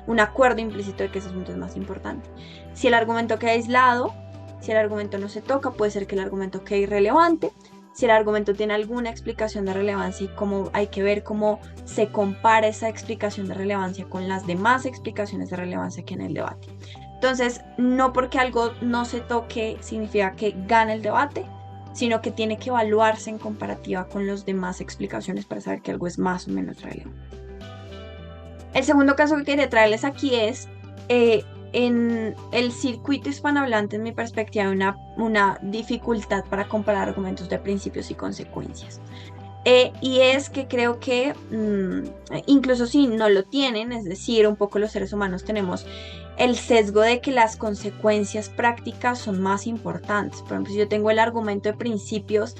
Un acuerdo implícito de que ese asunto es más importante. Si el argumento queda aislado, si el argumento no se toca, puede ser que el argumento quede irrelevante. Si el argumento tiene alguna explicación de relevancia, y cómo hay que ver cómo se compara esa explicación de relevancia con las demás explicaciones de relevancia que en el debate. Entonces, no porque algo no se toque significa que gane el debate, sino que tiene que evaluarse en comparativa con las demás explicaciones para saber que algo es más o menos relevante. El segundo caso que quería traerles aquí es, en el circuito hispanohablante, en mi perspectiva, hay una dificultad para comparar argumentos de principios y consecuencias. Y es que creo que incluso si no lo tienen, es decir, un poco los seres humanos tenemos el sesgo de que las consecuencias prácticas son más importantes. Por ejemplo, si yo tengo el argumento de principios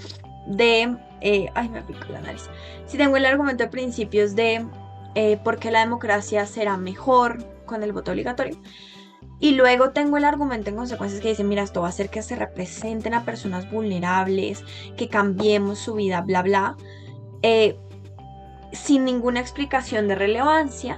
de, ay, me pico la nariz. Si tengo el argumento de principios de por qué la democracia será mejor con el voto obligatorio, y luego tengo el argumento en consecuencias que dice, mira, esto va a hacer que se representen a personas vulnerables, que cambiemos su vida, bla, bla, sin ninguna explicación de relevancia.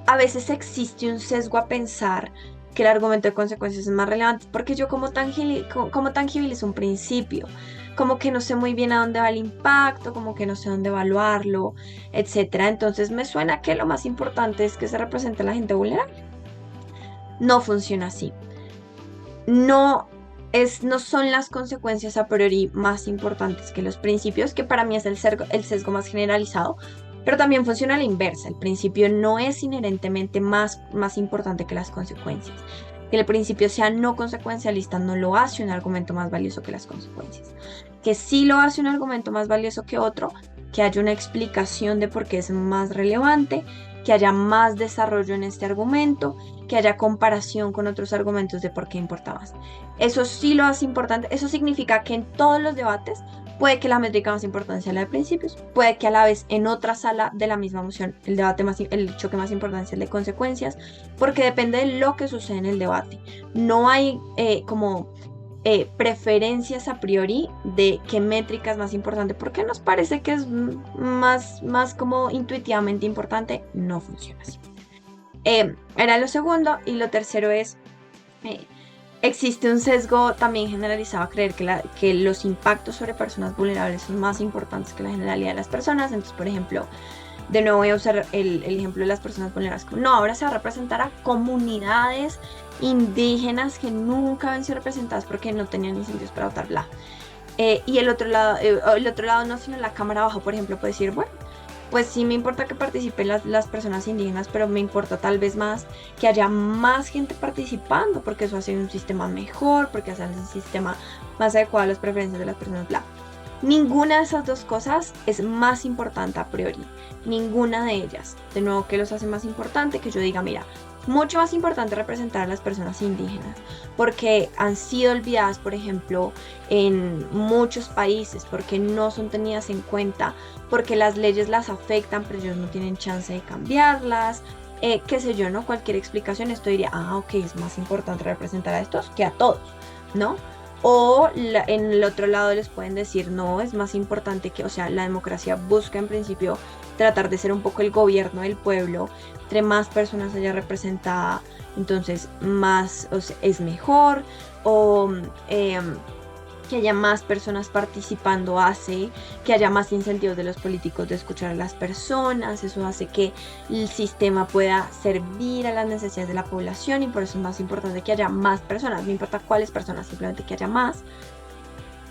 A veces existe un sesgo a pensar que el argumento de consecuencias es más relevante, porque yo como tangibilizo un principio, como que no sé muy bien a dónde va el impacto, como que no sé dónde evaluarlo, etcétera. Entonces me suena que lo más importante es que se represente a la gente vulnerable. No funciona así. No son las consecuencias a priori más importantes que los principios, que para mí es el sesgo más generalizado, pero también funciona a la inversa. El principio no es inherentemente más importante que las consecuencias. Que el principio sea no consecuencialista no lo hace un argumento más valioso que las consecuencias. que sí lo hace un argumento más valioso que otro, que haya una explicación de por qué es más relevante, que haya más desarrollo en este argumento, que haya comparación con otros argumentos de por qué importa más. Eso sí lo hace importante. Eso significa que en todos los debates puede que la métrica más importante sea la de principios, puede que a la vez en otra sala de la misma moción el choque más importante sea el de consecuencias, porque depende de lo que sucede en el debate. No hay como preferencias a priori de qué métrica es más importante, porque nos parece que es más como intuitivamente importante. No funciona así. Era lo segundo. Y lo tercero es, eh, existe un sesgo también generalizado a creer que los impactos sobre personas vulnerables son más importantes que la generalidad de las personas. Entonces, por ejemplo, de nuevo voy a usar el ejemplo de las personas vulnerables. No, ahora se va a representar a comunidades indígenas que nunca habían sido representadas porque no tenían incentivos para votar, bla. Y el otro lado no, sino la cámara baja, por ejemplo, puede decir, bueno, pues sí me importa que participen las personas indígenas, pero me importa tal vez más que haya más gente participando, porque eso hace un sistema mejor, porque hace un sistema más adecuado a las preferencias de las personas, bla. Ninguna de esas dos cosas es más importante a priori. Ninguna de ellas. De nuevo, ¿qué los hace más importante? Que yo diga, mira, mucho más importante representar a las personas indígenas, porque han sido olvidadas, por ejemplo, en muchos países, porque no son tenidas en cuenta, porque las leyes las afectan, pero ellos no tienen chance de cambiarlas. Qué sé yo, ¿no? Cualquier explicación, esto diría, ok, es más importante representar a estos que a todos, ¿no? O en el otro lado les pueden decir, no, es más importante que, o sea, la democracia busca en principio tratar de ser un poco el gobierno del pueblo. Entre más personas haya representada, entonces más, o sea, es mejor. O que haya más personas participando hace que haya más incentivos de los políticos de escuchar a las personas. Eso hace que el sistema pueda servir a las necesidades de la población, y por eso es más importante que haya más personas. No importa cuáles personas, simplemente que haya más.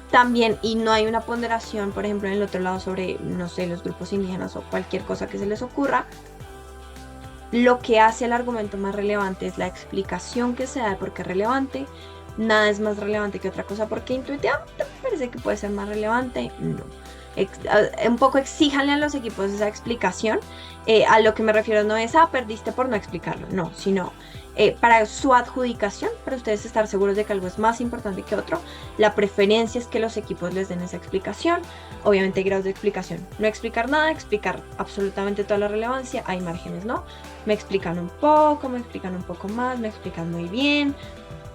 También, y no hay una ponderación, por ejemplo, en el otro lado sobre, no sé, los grupos indígenas o cualquier cosa que se les ocurra. Lo que hace el argumento más relevante es la explicación que se da de por qué es relevante. Nada es más relevante que otra cosa, porque intuitivamente me parece que puede ser más relevante. No. Un poco exíjanle a los equipos esa explicación. A lo que me refiero no es, perdiste por no explicarlo. No, sino para su adjudicación, para ustedes estar seguros de que algo es más importante que otro. La preferencia es que los equipos les den esa explicación. Obviamente hay grados de explicación. No explicar nada, explicar absolutamente toda la relevancia. Hay márgenes, ¿no? Me explican un poco, me explican un poco más, me explican muy bien.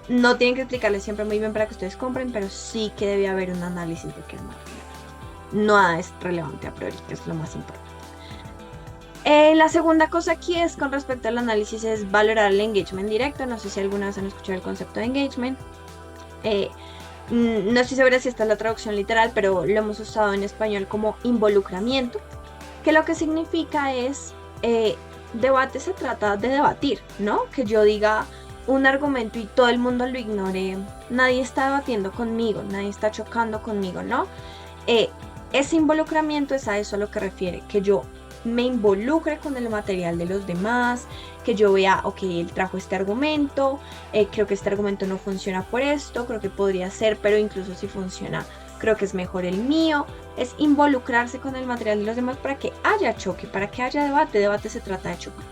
No tienen que explicarles siempre muy bien para que ustedes compren, pero sí que debe haber un análisis de qué es más relevante. Nada es relevante a priori, que es lo más importante. La segunda cosa aquí es con respecto al análisis, es valorar el engagement directo. No sé si alguna vez han escuchado el concepto de engagement. No estoy segura si esta es la traducción literal, pero lo hemos usado en español como involucramiento, que lo que significa es, debate se trata de debatir, ¿no? Que yo diga un argumento y todo el mundo lo ignore, nadie está debatiendo conmigo, nadie está chocando conmigo, ¿no? Ese involucramiento es a eso a lo que refiere, que yo me involucre con el material de los demás, que yo vea, ok, él trajo este argumento, creo que este argumento no funciona por esto, creo que podría ser, pero incluso si funciona, creo que es mejor el mío. Es involucrarse con el material de los demás para que haya choque, para que haya debate. Debate se trata de choque.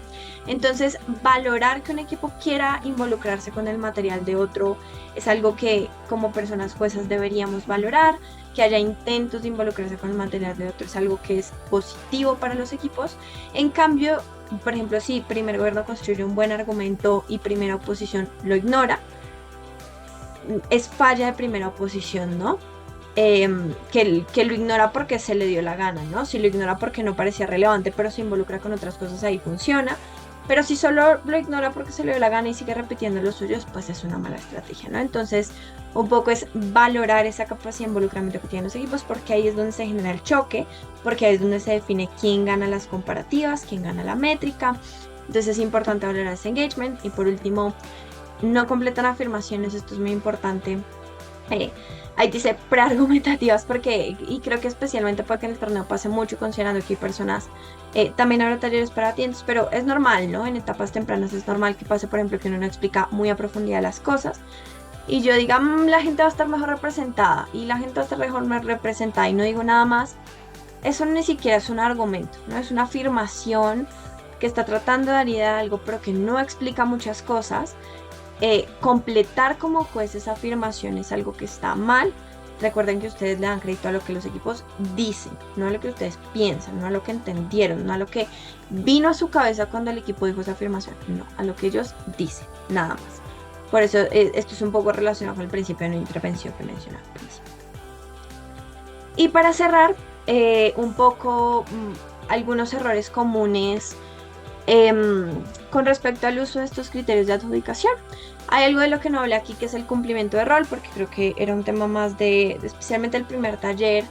Entonces, valorar que un equipo quiera involucrarse con el material de otro es algo que como personas juezas deberíamos valorar. Que haya intentos de involucrarse con el material de otro es algo que es positivo para los equipos. En cambio, por ejemplo, si primer gobierno construye un buen argumento y primera oposición lo ignora, es falla de primera oposición, ¿no? Que lo ignora porque se le dio la gana, ¿no? Si lo ignora porque no parecía relevante, pero se involucra con otras cosas, ahí funciona. Pero si solo lo ignora porque se le dio la gana y sigue repitiendo los suyos, pues es una mala estrategia, ¿no? Entonces, un poco es valorar esa capacidad de involucramiento que tienen los equipos, porque ahí es donde se genera el choque, porque ahí es donde se define quién gana las comparativas, quién gana la métrica. Entonces es importante valorar ese engagement. Y por último, no completan afirmaciones, esto es muy importante. Ahí dice preargumentativas, porque, y creo que especialmente porque en el torneo pase mucho, considerando que hay personas, también habrá talleres para tiendas, pero es normal, ¿no? En etapas tempranas es normal que pase, por ejemplo, que uno no explica muy a profundidad las cosas. y yo diga, la gente va a estar mejor representada y la gente va a estar mejor representada y no digo nada más, eso ni siquiera es un argumento, ¿no? Es una afirmación que está tratando de dar idea de algo, pero que no explica muchas cosas. Completar como juez esa afirmación es algo que está mal. Recuerden que ustedes le dan crédito a lo que los equipos dicen, no a lo que ustedes piensan, no a lo que entendieron, no a lo que vino a su cabeza cuando el equipo dijo esa afirmación, no, a lo que ellos dicen, nada más. Por eso esto es un poco relacionado con el principio de no intervención que mencionaba al principio. Y para cerrar, un poco algunos errores comunes con respecto al uso de estos criterios de adjudicación. Hay algo de lo que no hablé aquí, que es el cumplimiento de rol, porque creo que era un tema más de especialmente el primer taller,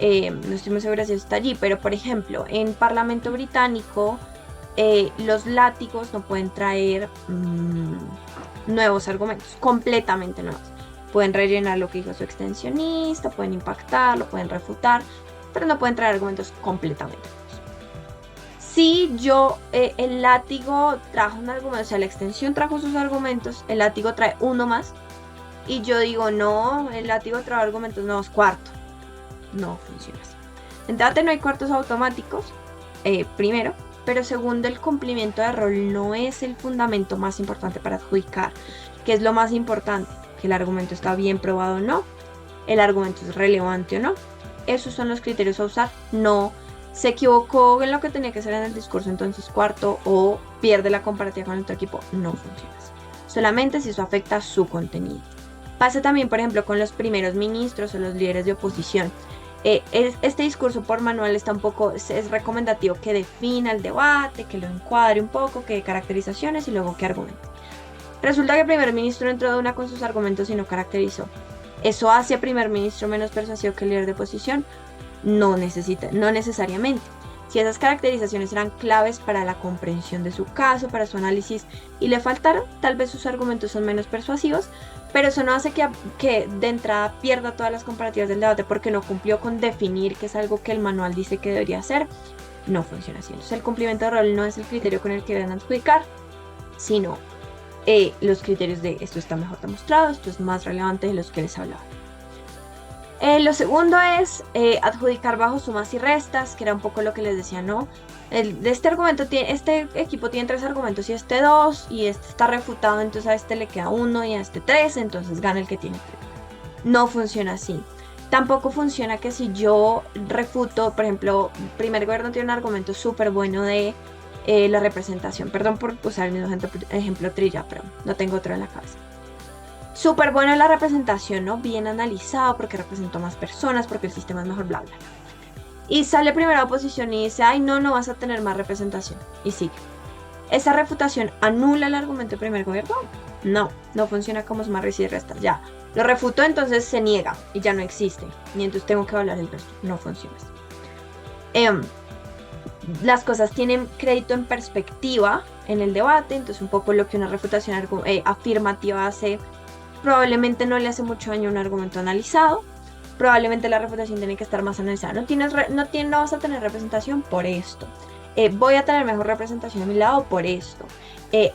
no estoy muy segura si está allí, pero por ejemplo, en Parlamento Británico, los látigos no pueden traer nuevos argumentos, completamente nuevos. Pueden rellenar lo que dijo su extensionista, pueden impactarlo, pueden refutar, pero no pueden traer argumentos completamente nuevos. Si yo, el látigo trajo un argumento, o sea, la extensión trajo sus argumentos, el látigo trae uno más, y yo digo, no, el látigo trae argumentos nuevos, cuarto. No funciona así. En debate no hay cuartos automáticos, primero, pero segundo, el cumplimiento de rol no es el fundamento más importante para adjudicar. ¿Qué es lo más importante? Que el argumento está bien probado o no, el argumento es relevante o no. Esos son los criterios a usar. No se equivocó en lo que tenía que ser en el discurso, entonces cuarto, o pierde la comparativa con el otro equipo. No funciona así. Solamente si eso afecta a su contenido. Pasa también, por ejemplo, con los primeros ministros o los líderes de oposición. Este discurso por manual está un poco, es recomendativo que defina el debate, que lo encuadre un poco, que dé caracterizaciones y luego que argumente. Resulta que el primer ministro entró de una con sus argumentos y no caracterizó. ¿Eso hace a primer ministro menos persuasivo que el líder de oposición? No necesariamente. Si esas caracterizaciones eran claves para la comprensión de su caso, para su análisis, y le faltaron, tal vez sus argumentos son menos persuasivos, pero eso no hace que de entrada pierda todas las comparativas del debate porque no cumplió con definir que es algo que el manual dice que debería hacer. No funciona así. Entonces el cumplimiento de rol no es el criterio con el que deben adjudicar, sino los criterios de esto está mejor demostrado, esto es más relevante de los que les hablaba. Lo segundo es adjudicar bajo sumas y restas, que era un poco lo que les decía, ¿no? Este equipo tiene 3 argumentos y este 2, y este está refutado, entonces a este le queda 1 y a este 3, entonces gana el que tiene 3. No funciona así. Tampoco funciona que si yo refuto, por ejemplo, primer gobierno tiene un argumento súper bueno de la representación. Perdón por usar el mismo ejemplo trilla, pero no tengo otro en la cabeza. Súper bueno la representación, ¿no? Bien analizado porque representó más personas, porque el sistema es mejor, bla, bla. Y sale primera oposición y dice, ay, no vas a tener más representación. Y sigue. ¿Esa refutación anula el argumento del primer gobierno? No funciona como sumas y restas. Ya, lo refutó, entonces se niega y ya no existe. Y entonces tengo que hablar el resto. No funciona así. Las cosas tienen crédito en perspectiva en el debate, entonces un poco lo que una refutación afirmativa hace, probablemente no le hace mucho daño a un argumento analizado, probablemente la refutación tiene que estar más analizada. No vas a tener representación por esto. Voy a tener mejor representación a mi lado por esto.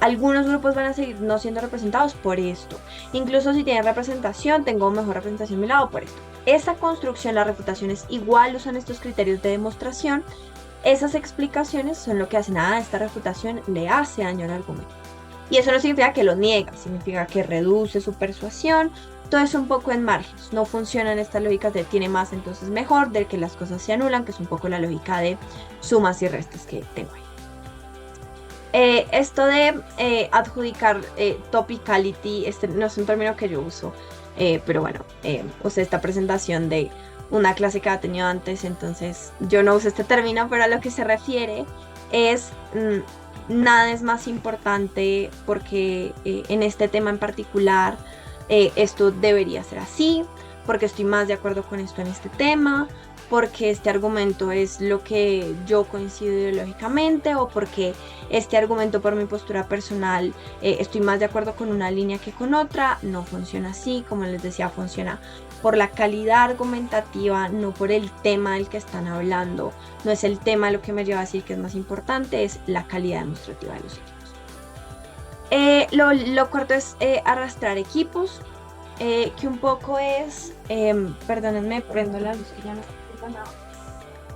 Algunos grupos van a seguir no siendo representados por esto. Incluso si tienen representación, tengo mejor representación a mi lado por esto. Esa construcción, las refutaciones igual usan estos criterios de demostración. Esas explicaciones son lo que hacen, esta refutación le hace daño al argumento. Y eso no significa que lo niega, significa que reduce su persuasión. Todo es un poco en márgenes. No funcionan estas lógicas de tiene más, entonces mejor, de que las cosas se anulan, que es un poco la lógica de sumas y restas que tengo ahí. Esto de adjudicar topicality, no es un término que yo uso, pero bueno, usé esta presentación de una clase que ha tenido antes, entonces yo no uso este término, pero a lo que se refiere es nada es más importante porque en este tema en particular esto debería ser así, porque estoy más de acuerdo con esto en este tema, porque este argumento es lo que yo coincido ideológicamente, o porque este argumento por mi postura personal estoy más de acuerdo con una línea que con otra. No funciona así, como les decía, funciona por la calidad argumentativa, no por el tema del que están hablando. No es el tema lo que me lleva a decir que es más importante, es la calidad demostrativa de los equipos. Lo cuarto es arrastrar equipos. que un poco es, perdónenme, prendo la luz que ya no está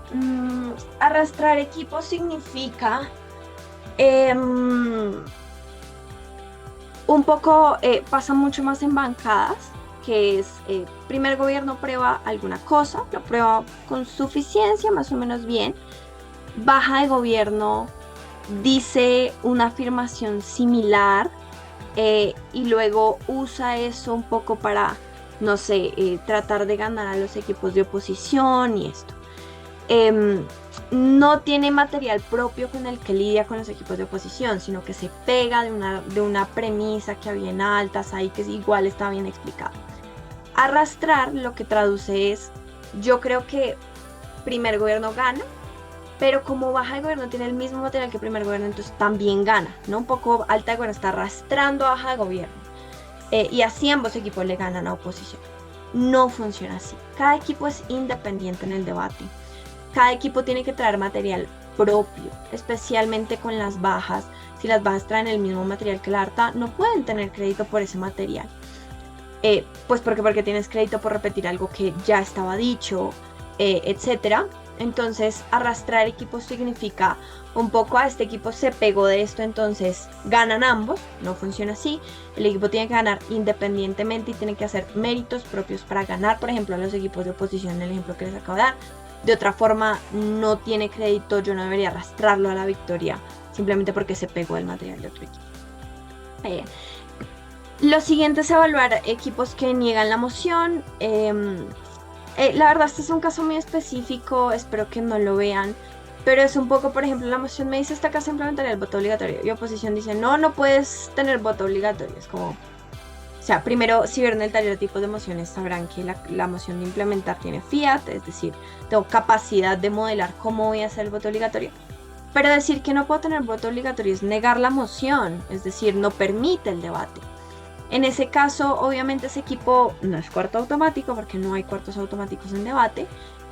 funcionando. Arrastrar equipos significa em, un poco, pasa mucho más en bancadas, que es, primer gobierno prueba alguna cosa, lo prueba con suficiencia, más o menos bien, baja de gobierno dice una afirmación similar, y luego usa eso un poco para, no sé, tratar de ganar a los equipos de oposición y esto. Em, no tiene material propio con el que lidia con los equipos de oposición, sino que se pega de una premisa que había en altas ahí, que igual está bien explicado. Arrastrar lo que traduce es, yo creo que primer gobierno gana, pero como baja de gobierno tiene el mismo material que primer gobierno, entonces también gana, ¿no? Un poco alta de gobierno está arrastrando a baja de gobierno, y así ambos equipos le ganan a oposición. No funciona así. Cada equipo es independiente en el debate. Cada equipo tiene que traer material propio, especialmente con las bajas. Si las bajas traen el mismo material que la harta, no pueden tener crédito por ese material. Pues porque tienes crédito por repetir algo que ya estaba dicho, etcétera. Entonces, arrastrar equipos significa un poco a este equipo se pegó de esto, entonces ganan ambos. No funciona así. El equipo tiene que ganar independientemente y tiene que hacer méritos propios para ganar, por ejemplo, a los equipos de oposición, en el ejemplo que les acabo de dar. De otra forma, no tiene crédito, yo no debería arrastrarlo a la victoria simplemente porque se pegó del material de otro equipo. Lo siguiente es evaluar equipos que niegan la moción. La verdad, este es un caso muy específico, espero que no lo vean, pero es un poco, por ejemplo, la moción me dice esta casa implementaría el voto obligatorio y oposición dice no, no puedes tener voto obligatorio. Es como, o sea, primero, si vieron el taller de tipos de mociones, sabrán que la moción de implementar tiene fiat, es decir, tengo capacidad de modelar cómo voy a hacer el voto obligatorio. Pero decir que no puedo tener voto obligatorio es negar la moción, es decir, no permite el debate. En ese caso, obviamente ese equipo no es cuarto automático porque no hay cuartos automáticos en debate,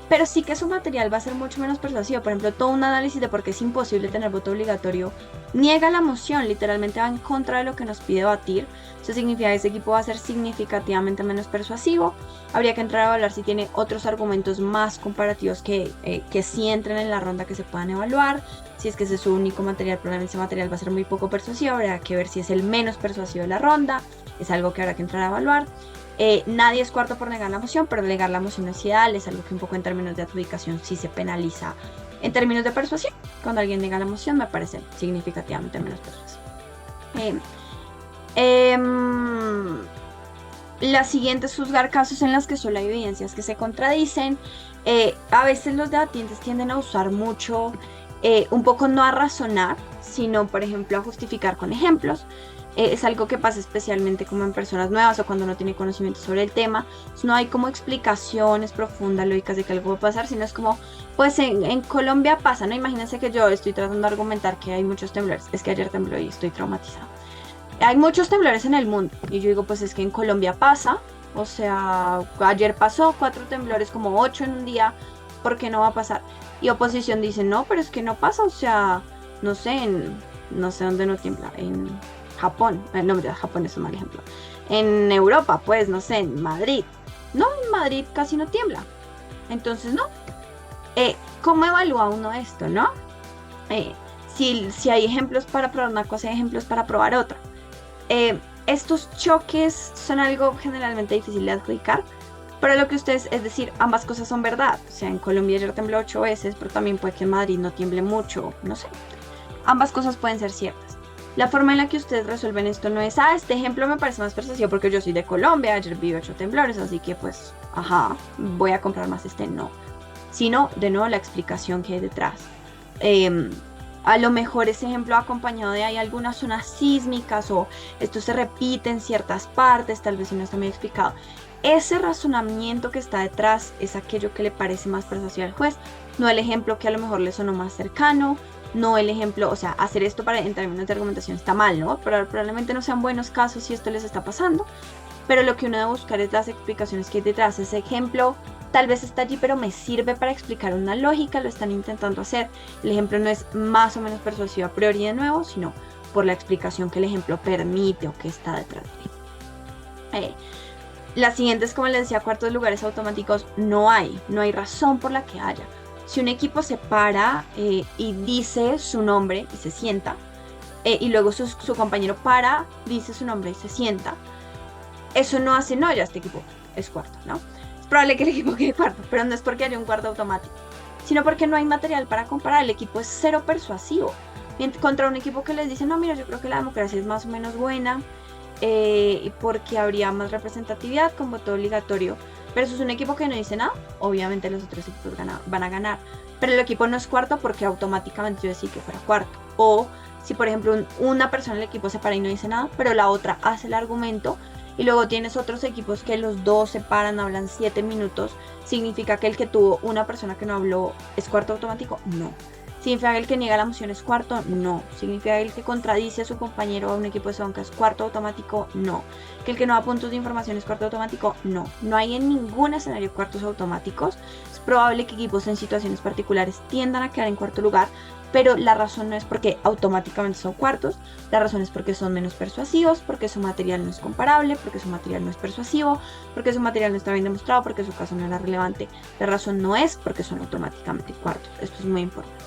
pero sí que su material va a ser mucho menos persuasivo. Por ejemplo, todo un análisis de por qué es imposible tener voto obligatorio niega la moción, literalmente va en contra de lo que nos pide debatir. Eso significa que ese equipo va a ser significativamente menos persuasivo. Habría que entrar a evaluar si tiene otros argumentos más comparativos que sí entren en la ronda que se puedan evaluar. Si es que ese es su único material, probablemente ese material va a ser muy poco persuasivo. Habría que ver si es el menos persuasivo de la ronda. Es algo que habrá que entrar a evaluar. Nadie es cuarto por negar la moción, pero negar la moción no es ideal, es algo que un poco en términos de adjudicación sí se penaliza. En términos de persuasión, cuando alguien nega la moción me parece significativamente menos persuasivo. La siguiente es juzgar casos en los que solo hay evidencias que se contradicen. A veces los debatientes tienden a usar mucho, un poco no a razonar, sino por ejemplo a justificar con ejemplos. Es algo que pasa especialmente como en personas nuevas o cuando no tiene conocimiento sobre el tema. No hay como explicaciones profundas, lógicas de que algo va a pasar, sino es como, pues en Colombia pasa, ¿no? Imagínense que yo estoy tratando de argumentar que hay muchos temblores. Es que ayer tembló y estoy traumatizada. Hay muchos temblores en el mundo y yo digo, pues es que en Colombia pasa. O sea, ayer pasó 4 temblores, como 8 en un día, ¿por qué no va a pasar? Y oposición dice, no, pero es que no pasa, o sea, no sé, no sé dónde no tiembla, en Japón, no, Japón es un mal ejemplo, en Europa, pues, no sé, en Madrid. No, en Madrid casi no tiembla. Entonces, no. ¿Cómo evalúa uno esto, no? Si hay ejemplos para probar una cosa, hay ejemplos para probar otra. Estos choques son algo generalmente difícil de adjudicar, pero lo que ustedes, es decir, ambas cosas son verdad. O sea, en Colombia ayer tembló 8 veces, pero también puede que en Madrid no tiemble mucho, no sé. Ambas cosas pueden ser ciertas. La forma en la que ustedes resuelven esto no es, este ejemplo me parece más persuasivo porque yo soy de Colombia, ayer vi 8 temblores, así que pues, voy a comprar más no. Sino, de nuevo, la explicación que hay detrás. A lo mejor ese ejemplo acompañado de hay algunas zonas sísmicas o esto se repite en ciertas partes, tal vez si no está muy explicado. Ese razonamiento que está detrás es aquello que le parece más persuasivo al juez, no el ejemplo que a lo mejor le sonó más cercano, no el ejemplo, o sea, hacer esto en términos de argumentación está mal, ¿no? Pero probablemente no sean buenos casos si esto les está pasando, pero lo que uno debe buscar es las explicaciones que hay detrás. Ese ejemplo tal vez está allí, pero me sirve para explicar una lógica, lo están intentando hacer. El ejemplo no es más o menos persuasivo a priori de nuevo, sino por la explicación que el ejemplo permite o que está detrás de él. La siguiente es, como les decía, cuartos lugares automáticos no hay razón por la que haya. Si un equipo se para y dice su nombre y se sienta, y luego su compañero para, dice su nombre y se sienta, eso no hace, no, ya este equipo es cuarto, ¿no? Es probable que el equipo quede cuarto, pero no es porque haya un cuarto automático, sino porque no hay material para comparar. El equipo es cero persuasivo. Contra un equipo que les dice, no, mira, yo creo que la democracia es más o menos buena, porque habría más representatividad con voto obligatorio, versus un equipo que no dice nada, obviamente los otros equipos van a ganar, pero el equipo no es cuarto porque automáticamente yo decía que fuera cuarto. O si, por ejemplo, una persona del equipo se para y no dice nada, pero la otra hace el argumento, y luego tienes otros equipos que los dos se paran, hablan 7 minutos, ¿significa que el que tuvo una persona que no habló es cuarto automático? No. ¿Significa que el que niega la moción es cuarto? No. ¿Significa que el que contradice a su compañero o a un equipo de sonca es cuarto automático? No. ¿Que el que no da puntos de información es cuarto automático? No. No hay en ningún escenario cuartos automáticos. Es probable que equipos en situaciones particulares tiendan a quedar en cuarto lugar, pero la razón no es porque automáticamente son cuartos, la razón es porque son menos persuasivos, porque su material no es comparable, porque su material no es persuasivo, porque su material no está bien demostrado, porque su caso no era relevante. La razón no es porque son automáticamente cuartos. Esto es muy importante.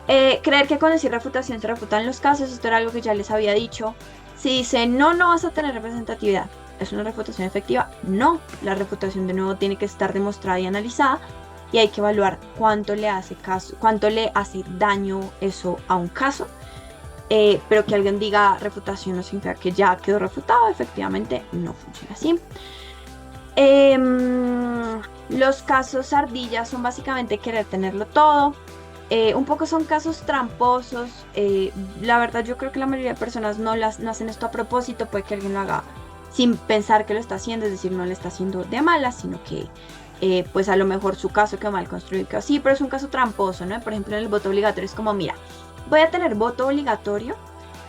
Creer que con decir refutación se refutan los casos, esto era algo que ya les había dicho. Si dice no, no vas a tener representatividad, ¿es una refutación efectiva? No, la refutación de nuevo tiene que estar demostrada y analizada, y hay que evaluar cuánto le hace daño eso a un caso. Pero que alguien diga refutación no significa que ya quedó refutado, efectivamente no funciona así. Los casos ardillas son básicamente querer tenerlo todo. Un poco son casos tramposos. La verdad, yo creo que la mayoría de personas no hacen esto a propósito. Puede que alguien lo haga sin pensar que lo está haciendo, es decir, no le está haciendo de mala, sino que pues a lo mejor su caso quedó mal construido, que así, pero es un caso tramposo, ¿no? Por ejemplo, en el voto obligatorio es como, mira, voy a tener voto obligatorio,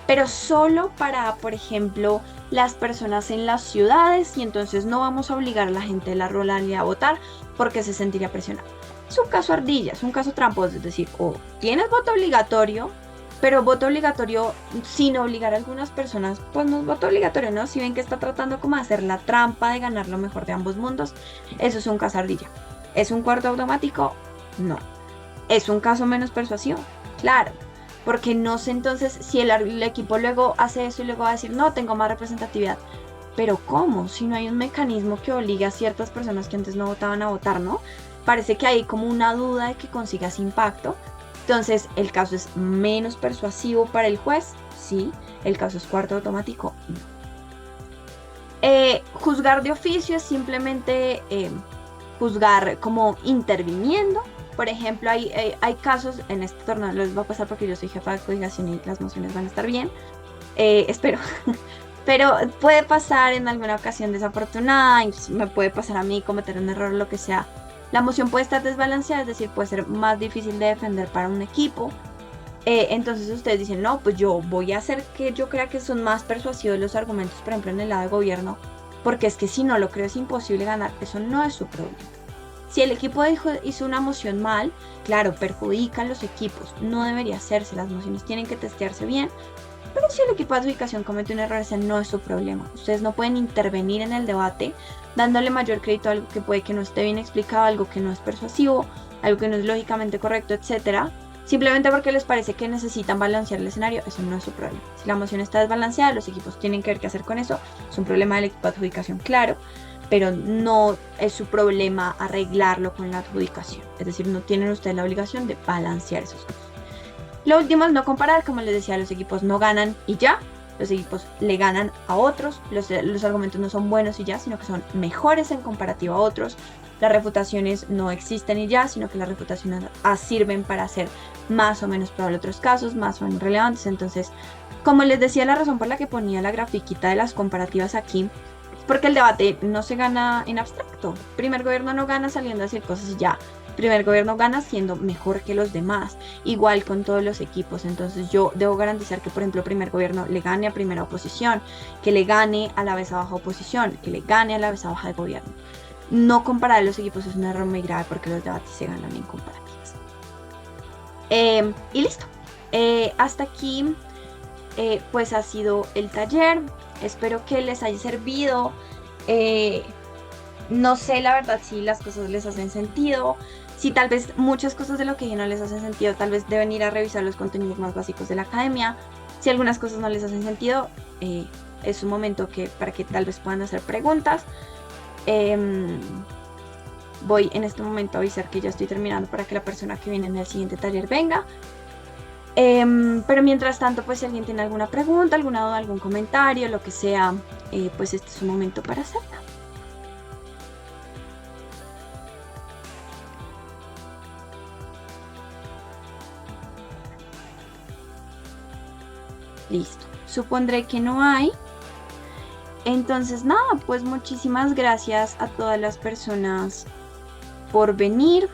pero solo para, por ejemplo, las personas en las ciudades, y entonces no vamos a obligar a la gente de la ruralidad a votar porque se sentiría presionada. Es un caso ardilla, es un caso tramposo, es decir, o tienes voto obligatorio, pero voto obligatorio sin obligar a algunas personas, pues no es voto obligatorio, ¿no? Si ven que está tratando como de hacer la trampa de ganar lo mejor de ambos mundos, eso es un caso ardilla. ¿Es un cuarto automático? No. ¿Es un caso menos persuasivo? Claro. Porque no sé entonces si el equipo luego hace eso y luego va a decir, no, tengo más representatividad. Pero ¿cómo? Si no hay un mecanismo que obligue a ciertas personas que antes no votaban a votar, ¿no? Parece que hay como una duda de que consigas impacto. Entonces, ¿el caso es menos persuasivo para el juez? Sí. ¿El caso es cuarto automático? No. Juzgar de oficio es simplemente juzgar como interviniendo. Por ejemplo, hay casos, en este torneo les va a pasar porque yo soy jefa de codificación y las mociones van a estar bien, espero. Pero puede pasar en alguna ocasión desafortunada, incluso me puede pasar a mí cometer un error o lo que sea. La moción puede estar desbalanceada, es decir, puede ser más difícil de defender para un equipo. Entonces ustedes dicen, no, pues yo voy a hacer que yo crea que son más persuasivos los argumentos, por ejemplo, en el lado de gobierno, porque es que si no lo creo es imposible ganar. Eso no es su problema. Si el equipo hizo una moción mal, claro, perjudica a los equipos. No debería hacerse, las mociones tienen que testearse bien. Pero si el equipo de adjudicación comete un error, ese no es su problema. Ustedes no pueden intervenir en el debate dándole mayor crédito a algo que puede que no esté bien explicado, algo que no es persuasivo, algo que no es lógicamente correcto, etcétera. Simplemente porque les parece que necesitan balancear el escenario, eso no es su problema. Si la moción está desbalanceada, los equipos tienen que ver qué hacer con eso. Es un problema del equipo de adjudicación, claro, pero no es su problema arreglarlo con la adjudicación. Es decir, no tienen ustedes la obligación de balancear esos cosas. Lo último es no comparar, como les decía, los equipos no ganan y ya, los equipos le ganan a otros, los argumentos no son buenos y ya, sino que son mejores en comparativo a otros, las refutaciones no existen y ya, sino que las refutaciones sirven para hacer más o menos probable otros casos, más o menos relevantes. Entonces, como les decía, la razón por la que ponía la grafiquita de las comparativas aquí es porque el debate no se gana en abstracto. Primer gobierno no gana saliendo a decir cosas y ya. Primer gobierno gana siendo mejor que los demás, igual con todos los equipos. Entonces yo debo garantizar que, por ejemplo, primer gobierno le gane a primera oposición, que le gane a la vez a baja oposición, que le gane a la vez a baja de gobierno. No comparar los equipos es un error muy grave porque los debates se ganan en comparativas. Y listo. Hasta aquí pues ha sido el taller. Espero que les haya servido. Eh, no sé la verdad si las cosas les hacen sentido, si tal vez muchas cosas de lo que dije no les hacen sentido, tal vez deben ir a revisar los contenidos más básicos de la academia. Si algunas cosas no les hacen sentido, es un momento para que tal vez puedan hacer preguntas. Em, Voy en este momento a avisar que ya estoy terminando para que la persona que viene en el siguiente taller venga. Pero mientras tanto, pues si alguien tiene alguna pregunta, alguna duda, algún comentario, lo que sea, pues este es un momento para hacerla. Listo. Supondré que no hay. Entonces, nada, pues muchísimas gracias a todas las personas por venir.